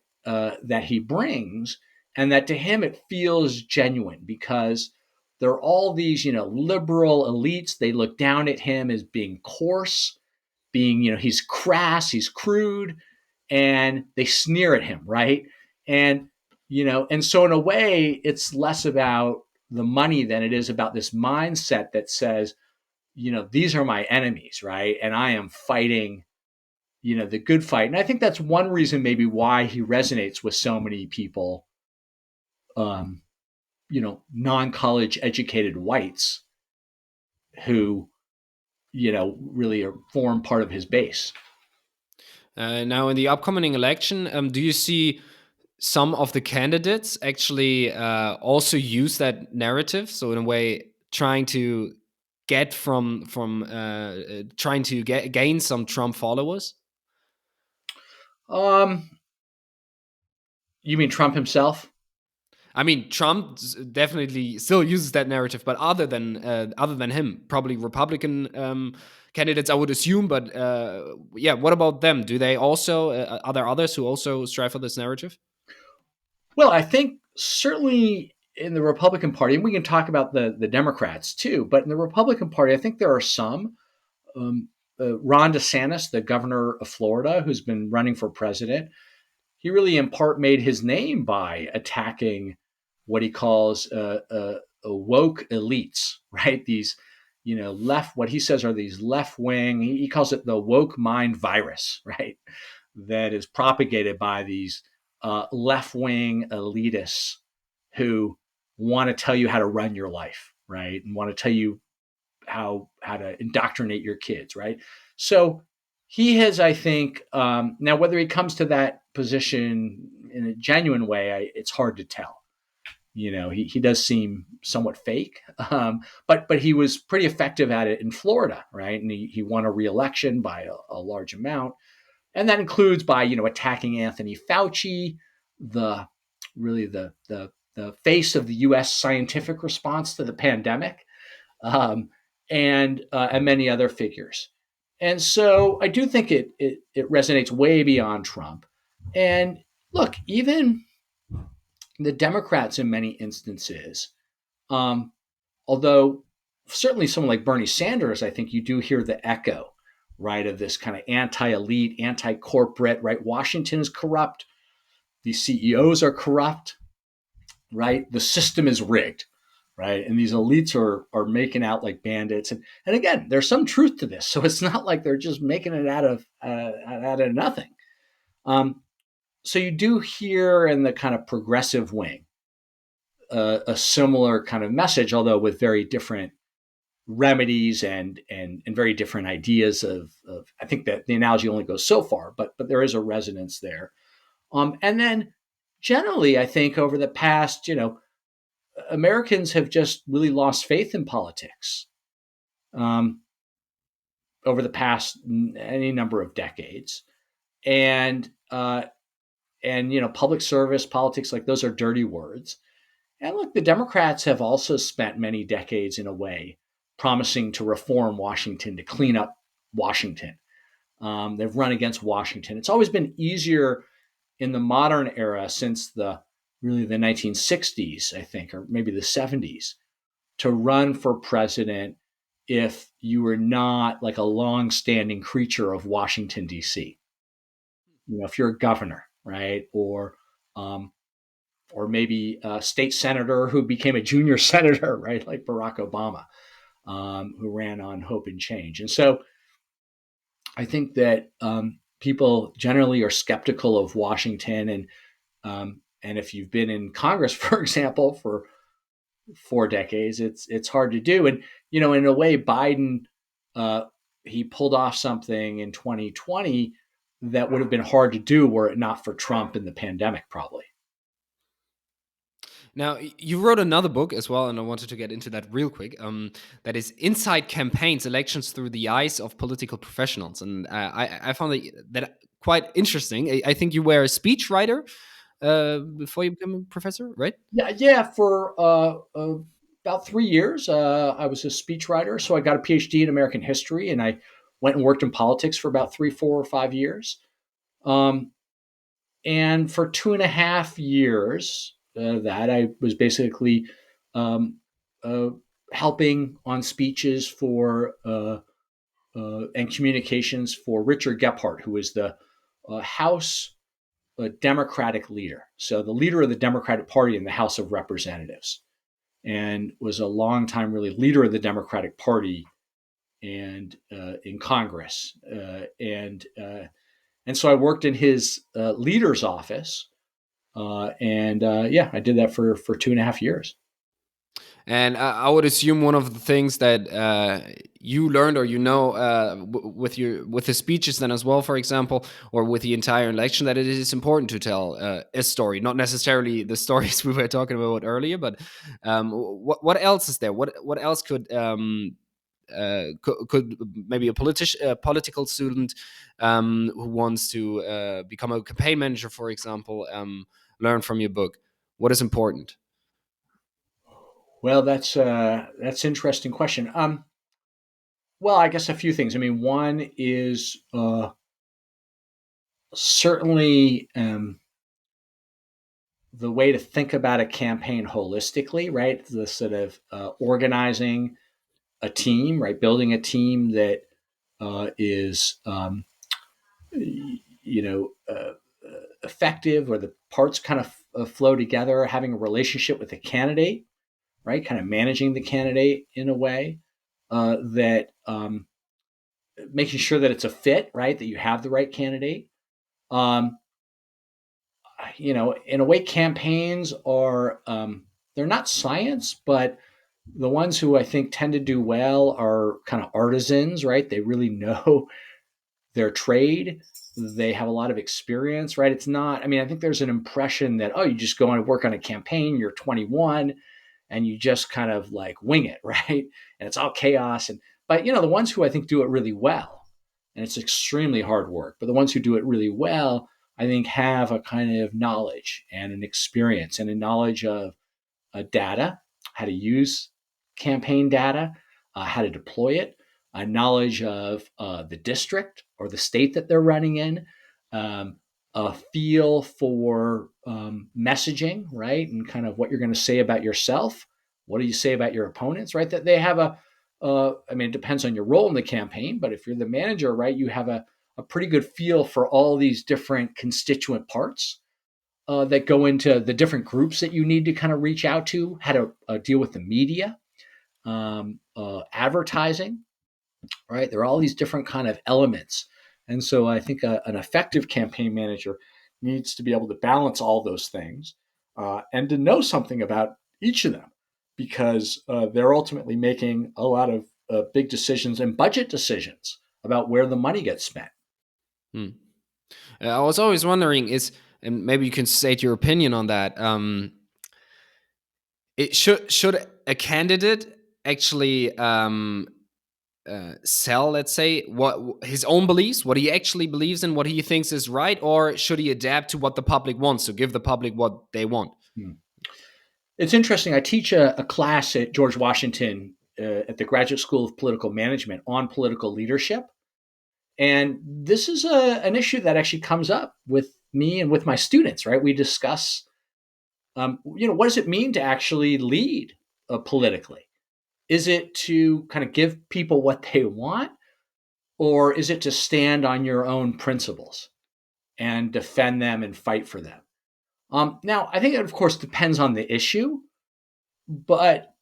he brings, and that to him it feels genuine because there are all these liberal elites. They look down at him as being coarse, being he's crass, he's crude, and they sneer at him, right? And and so in a way, it's less about the money than it is about this mindset that says, these are my enemies, right? And I am fighting, the good fight. And I think that's one reason maybe why he resonates with so many people, um, non-college educated whites who, really form part of his base. Now, in the upcoming election, do you see some of the candidates actually also use that narrative? So, in a way, trying to get from trying to gain some Trump followers. Um, you mean Trump himself? I mean, Trump definitely still uses that narrative, but other than him, probably Republican candidates, I would assume. But yeah, what about them? Do they also are there others who also strive for this narrative? Well, I think certainly in the Republican Party, and we can talk about the Democrats too, but in the Republican Party, I think there are some. Um, Ron DeSantis, the governor of Florida, who's been running for president, he really in part made his name by attacking what he calls woke elites, right? These, left, what he says are these left wing, he calls it the woke mind virus, right? That is propagated by these left wing elitists who want to tell you how to run your life, right? And want to tell you how to indoctrinate your kids, right? So he has, I think, now whether he comes to that position in a genuine way, it's hard to tell. He does seem somewhat fake, but he was pretty effective at it in Florida, right? And he won a re-election by a large amount, and that includes by attacking Anthony Fauci, the really the face of the U.S. scientific response to the pandemic, um, and many other figures. And so I do think it resonates way beyond Trump. And look, even the Democrats in many instances, um, although certainly someone like Bernie Sanders, I think you do hear the echo, right, of this kind of anti-elite, anti-corporate, right? Washington is corrupt. These CEOs are corrupt, right? The system is rigged, right? And these elites are making out like bandits. And again, there's some truth to this. So it's not like they're just making it out of nothing. Um, so you do hear in the kind of progressive wing a similar kind of message, although with very different remedies and very different ideas of I think that the analogy only goes so far, but there is a resonance there. And then generally, I think over the past, Americans have just really lost faith in politics um, over the past any number of decades, and public service politics, like those are dirty words. And look, the Democrats have also spent many decades in a way promising to reform Washington, to clean up Washington. They've run against Washington. It's always been easier in the modern era since the 1960s, I think, or maybe the 70s, to run for president if you were not like a long-standing creature of Washington D.C. If you're a governor, right, um, or maybe a state senator who became a junior senator, right, like Barack Obama, who ran on hope and change. And so I think that people generally are skeptical of Washington, and if you've been in Congress, for example, for 4 decades, it's hard to do. And in a way, Biden uh, he pulled off something in 2020 that would have been hard to do were it not for Trump and the pandemic, probably. Now, you wrote another book as well, and I wanted to get into that real quick. That is Inside Campaigns: Elections Through the Eyes of Political Professionals, and I found that quite interesting. I think you were a speechwriter before you became a professor, right? Yeah. For about 3 years, I was a speechwriter. So I got a PhD in American history, and I went and worked in politics for about 3, 4, or 5 years. Um, and for 2.5 years, that I was basically um, uh, helping on speeches for and communications for Richard Gephardt, who is the House Democratic leader. So the leader of the Democratic Party in the House of Representatives, and was a longtime really leader of the Democratic Party and in Congress. And so I worked in his leader's office. I did that for 2.5 years. And I would assume one of the things that you learned, or with the speeches then as well, for example, or with the entire election, that it is important to tell a story, not necessarily the stories we were talking about earlier, but what else is there? What else could maybe a political student who wants to become a campaign manager, for example, learn from your book? What is important? Well, that's an interesting question. Well, I guess a few things. I mean, one is certainly the way to think about a campaign holistically, right? The sort of organizing a team, right? Building a team that is, effective, where the parts kind of flow together, having a relationship with the candidate, right? Kind of managing the candidate in a way that making sure that it's a fit, right? That you have the right candidate. Um, in a way, campaigns are they're not science, but the ones who I think tend to do well are kind of artisans, right? They really know their trade. They have a lot of experience, right? It's not, I mean, I think there's an impression that, oh, you just go and work on a campaign, you're 21, and you just kind of like wing it, right? And it's all chaos. But the ones who I think do it really well, and it's extremely hard work, but the ones who do it really well, I think have a kind of knowledge and an experience and a knowledge of data, how to use campaign data, how to deploy it, a knowledge of the district or the state that they're running in, a feel for messaging, right? And kind of what you're going to say about yourself. What do you say about your opponents, right? That they have I mean, it depends on your role in the campaign, but if you're the manager, right, you have a pretty good feel for all these different constituent parts that go into the different groups that you need to kind of reach out to, how to deal with the media, advertising, right? There are all these different kind of elements. And so I think an effective campaign manager needs to be able to balance all those things and to know something about each of them because they're ultimately making a lot of big decisions and budget decisions about where the money gets spent. Hmm. I was always wondering and maybe you can state your opinion on that. It should a candidate actually sell, let's say, what his own beliefs, what he actually believes in, what he thinks is right, or should he adapt to what the public wants, so give the public what they want? Hmm. It's interesting. I teach a class at George Washington at the Graduate School of Political Management on political leadership. And this is an issue that actually comes up with me and with my students, right? We discuss, what does it mean to actually lead politically? Is it to kind of give people what they want, or is it to stand on your own principles and defend them and fight for them? Now, I think it, of course, depends on the issue, but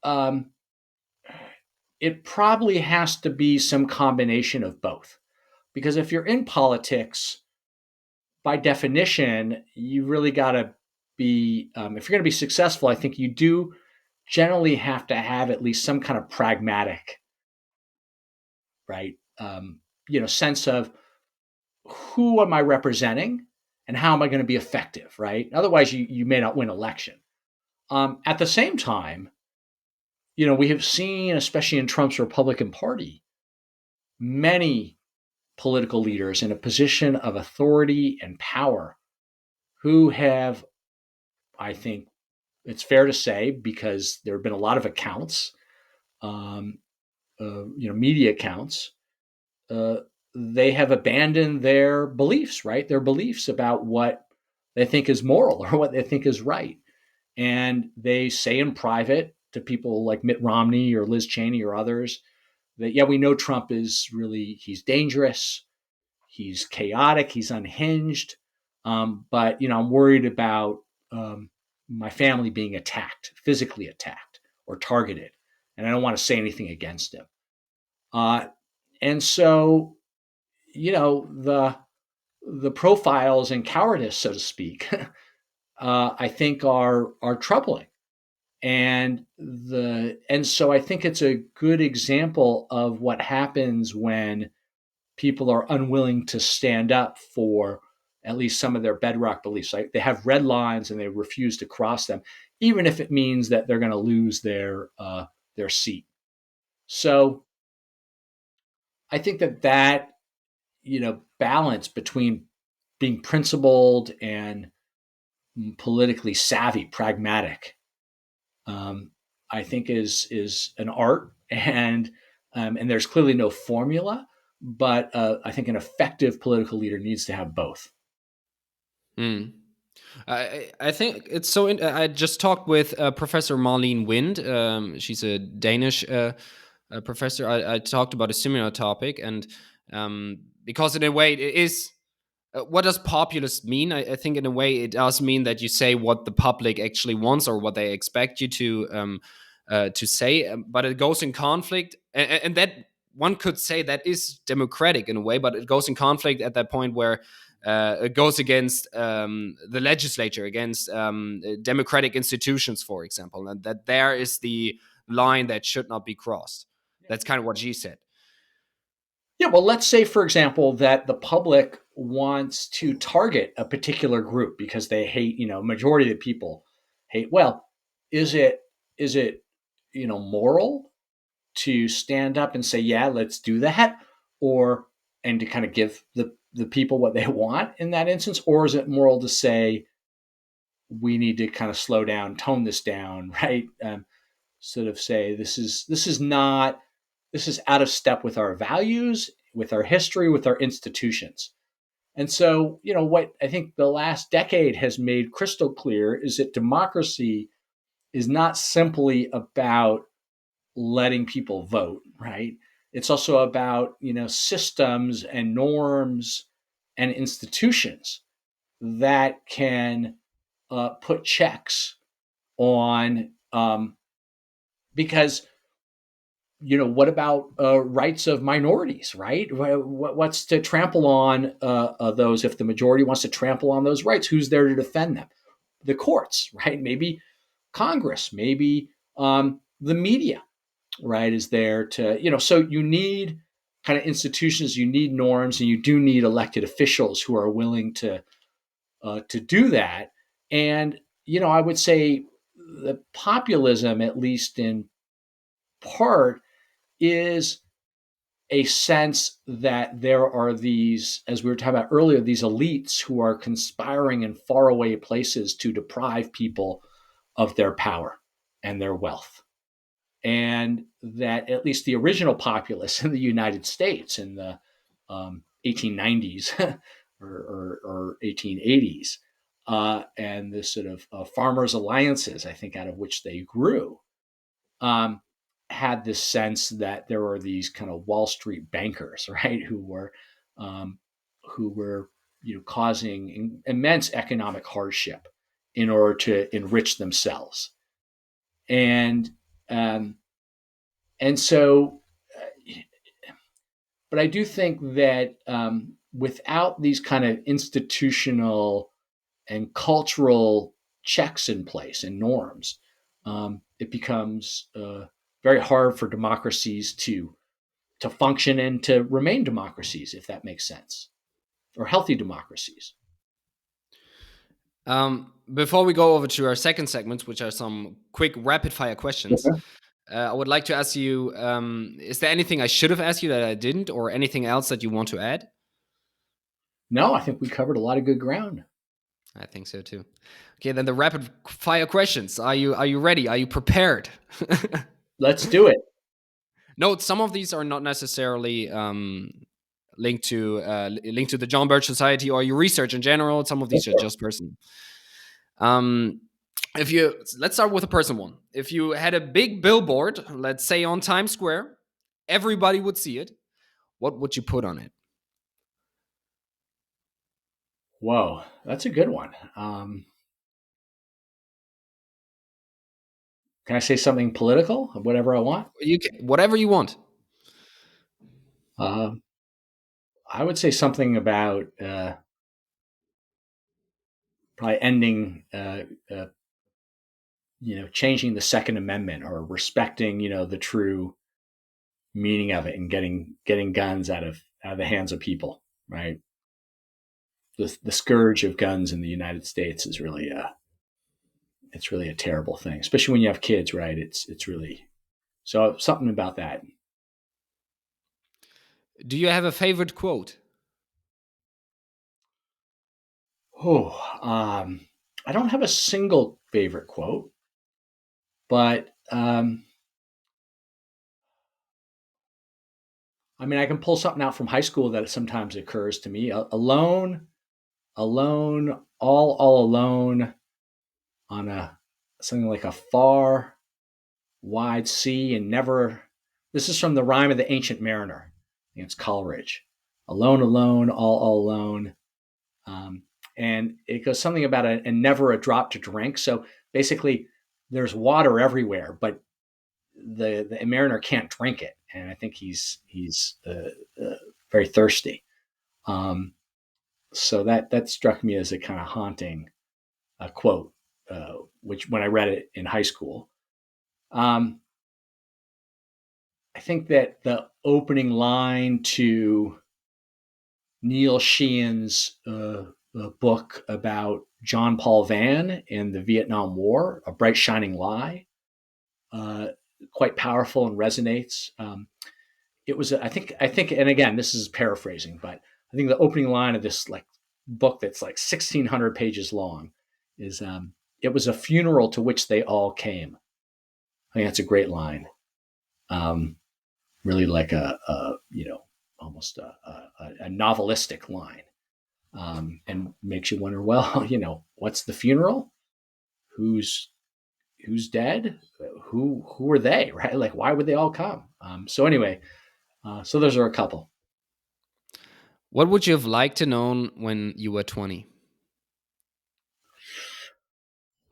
it probably has to be some combination of both. Because if you're in politics, by definition, you really got to be, if you're going to be successful, I think you do generally have to have at least some kind of pragmatic, right? Sense of who am I representing and how am I going to be effective, right? Otherwise, you may not win election. At the same time, we have seen, especially in Trump's Republican Party, many political leaders in a position of authority and power who have I think it's fair to say, because there have been a lot of accounts, um, media accounts, uh, they have abandoned their beliefs, right? Their beliefs about what they think is moral or what they think is right. And they say in private to people like Mitt Romney or Liz Cheney or others that, yeah, we know Trump is really, he's dangerous, he's chaotic, he's unhinged. But, I'm worried about um, my family being attacked, physically attacked or targeted. And I don't want to say anything against him. Uh, and so, the profiles and cowardice, so to speak, I think are troubling. And so I think it's a good example of what happens when people are unwilling to stand up for at least some of their bedrock beliefs. Like they have red lines and they refuse to cross them, even if it means that they're going to lose their seat. So I think that balance between being principled and politically savvy, pragmatic, um, I think is an art, and there's clearly no formula, but I think an effective political leader needs to have both. Mm. I think it's so. I just talked with Professor Marlene Wind. She's a Danish professor. I talked about a similar topic, and because in a way it is. What does populist mean? I think in a way it does mean that you say what the public actually wants or what they expect you to say, but it goes in conflict, and that one could say that is democratic in a way, but it goes in conflict at that point where it goes against the legislature, against democratic institutions, for example, and that there is the line that should not be crossed. That's kind of what she said. Yeah, well, let's say, for example, that the public wants to target a particular group because they hate, majority of the people hate. Well, is it moral to stand up and say, yeah, let's do that, or and to kind of give the people what they want in that instance, or is it moral to say we need to kind of slow down, tone this down, right? Sort of say this is out of step with our values, with our history, with our institutions. And so, what I think the last decade has made crystal clear is that democracy is not simply about letting people vote, right? It's also about, systems and norms and institutions that can put checks on, because what about rights of minorities, right? What's to trample on those? If the majority wants to trample on those rights, who's there to defend them? The courts, right? Maybe Congress, maybe the media, right? Is there to, so you need kind of institutions, you need norms, and you do need elected officials who are willing to do that. And I would say the populism, at least in part, is a sense that there are these, as we were talking about earlier, these elites who are conspiring in faraway places to deprive people of their power and their wealth. And that at least the original populace in the United States in the 1890s or 1880s, and this sort of farmers' alliances, I think, out of which they grew, um, had this sense that there were these kind of Wall Street bankers, right, um, who were causing immense economic hardship in order to enrich themselves, and um, and so, but I do think that without these kind of institutional and cultural checks in place and norms, it becomes very hard for democracies to function and to remain democracies, if that makes sense, or healthy democracies. Before we go over to our second segment, which are some quick rapid fire questions, I would like to ask you: is there anything I should have asked you that I didn't, or anything else that you want to add? No, I think we covered a lot of good ground. I think so too. Okay, then the rapid fire questions. Are you ready? Are you prepared? Let's do it. No, some of these are not necessarily linked to the John Birch Society or your research in general. Some of these are just personal. Um, if you Let's start with a personal one. If you had a big billboard, let's say on Times Square, everybody would see it. What would you put on it? Whoa, that's a good one. Can I say something political? Whatever I want. You can, whatever you want. Uh, I would say something about probably ending, uh, changing the Second Amendment or respecting, the true meaning of it and getting guns out of the hands of people. Right. The scourge of guns in the United States is really it's really a terrible thing, especially when you have kids. Right. It's really so something about that. Do you have a favorite quote? Oh, I don't have a single favorite quote, but I mean, I can pull something out from high school that sometimes occurs to me. Alone, alone, all alone on a something like a far, wide sea, and never. This is from the Rime of the Ancient Mariner. I think it's Coleridge. Alone, alone, all alone. Um, and it goes something about and never a drop to drink. So basically, there's water everywhere, but the mariner can't drink it, and I think he's very thirsty. Um, so that struck me as a kind of haunting quote, which when I read it in high school. Um, I think that the opening line to Neil Sheehan's book about John Paul Vann and the Vietnam War, A Bright Shining Lie, uh, quite powerful and resonates. It was, I think, and again, this is paraphrasing, but I think the opening line of this like book that's like 1,600 pages long is, "It was a funeral to which they all came." I think that's a great line. Um, really like almost a novelistic line, and makes you wonder, well, what's the funeral? Who's who's dead? Who are they? Right? Like, why would they all come? So anyway, so those are a couple. What would you have liked to know when you were 20?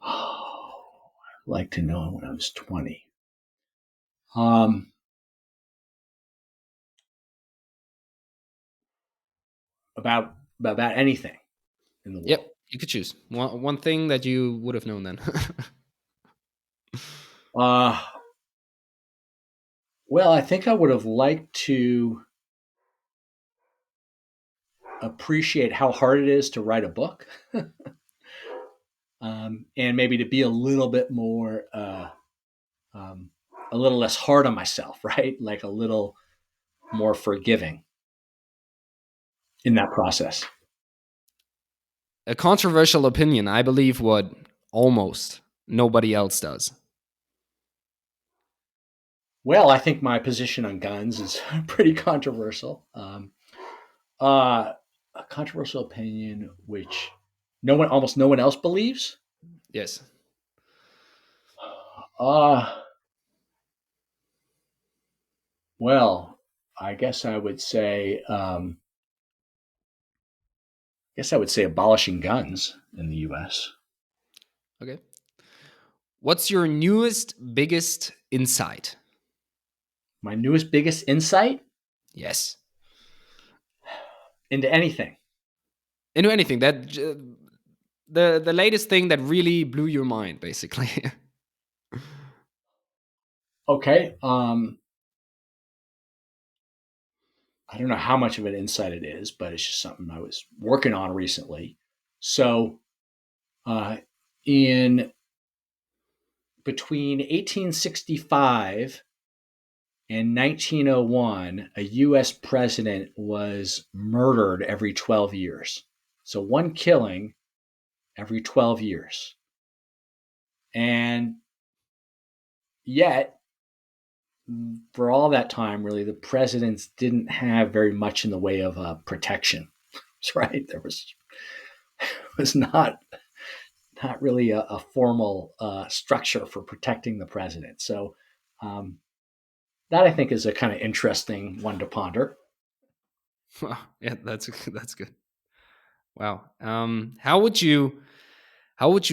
Oh, I'd like to know when I was 20. Um, about anything in the Yep, world. you could choose one thing that you would have known then. Uh, well, I think I would have liked to appreciate how hard it is to write a book, and maybe to be a little bit more, um, a little less hard on myself, right? Like a little more forgiving in that process. A controversial opinion, I believe what almost nobody else does. Well, I think my position on guns is pretty controversial. Uh, a controversial opinion which almost no one else believes. Yes. Uh, well, I guess I would say, abolishing guns in the U.S. Okay. What's your newest, biggest insight? My newest, biggest insight Yes. into anything. Into anything that the latest thing that really blew your mind, basically. Okay. I don't know how much of an insight it is, but it's just something I was working on recently. So, uh, in between 1865 in 1901, a US president was murdered every 12 years. So one killing every 12 years. And yet, for all that time, really, the presidents didn't have very much in the way of protection. That's right. There was not really a formal structure for protecting the president. So um, that I think is a kind of interesting one to ponder. Wow. Yeah, that's good. Wow. How would you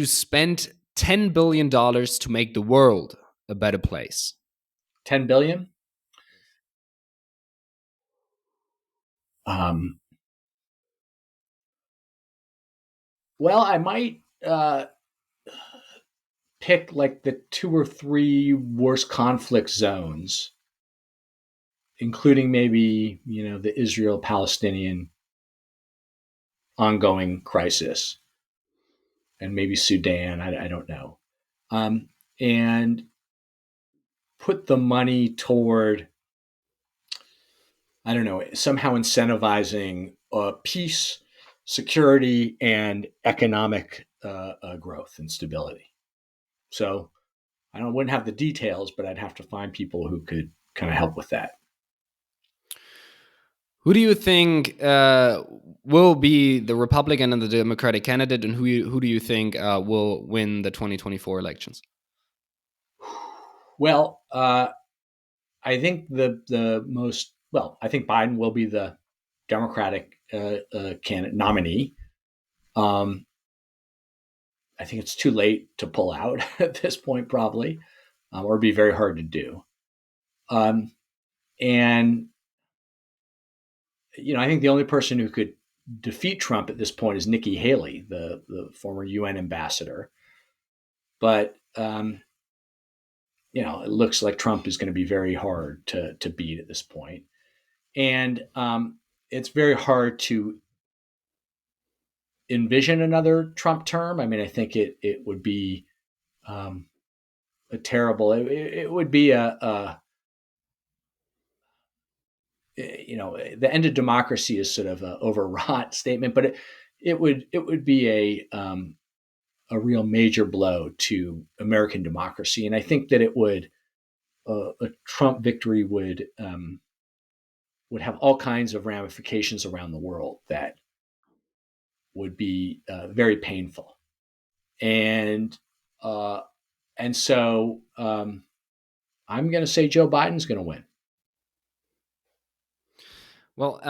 spend $10 billion to make the world a better place? 10 billion. Um, well, I might pick like the two or three worst conflict zones, including maybe the Israel-Palestinian ongoing crisis, and maybe Sudan. I don't know, um, and put the money toward, I don't know, somehow incentivizing peace, security, and economic growth and stability. So wouldn't have the details, but I'd have to find people who could kind of help with that. Who do you think will be the Republican and the Democratic candidate, and who do you think will win the 2024 elections? Well, I think the most well, I think Biden will be the Democratic candidate nominee. Um, I think it's too late to pull out at this point, probably, or it'd be very hard to do. Um, and I think the only person who could defeat Trump at this point is Nikki Haley, the former UN ambassador. But it looks like Trump is going to be very hard to beat at this point, and it's very hard to envision another Trump term. I mean, I think it would be um, a terrible. It would be the end of democracy is sort of an overwrought statement, but it would be a real major blow to American democracy, and I think that it would a Trump victory would have all kinds of ramifications around the world that would be very painful, and uh, so I'm going to say Joe Biden's going to win. Well,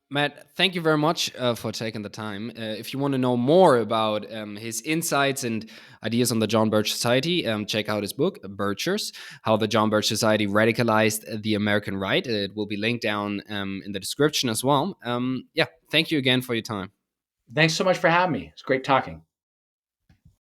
Matt, thank you very much for taking the time. If you want to know more about his insights and ideas on the John Birch Society, check out his book, Birchers: How the John Birch Society Radicalized the American Right. It will be linked down in the description as well. Yeah, thank you again for your time. Thanks so much for having me. It's great talking.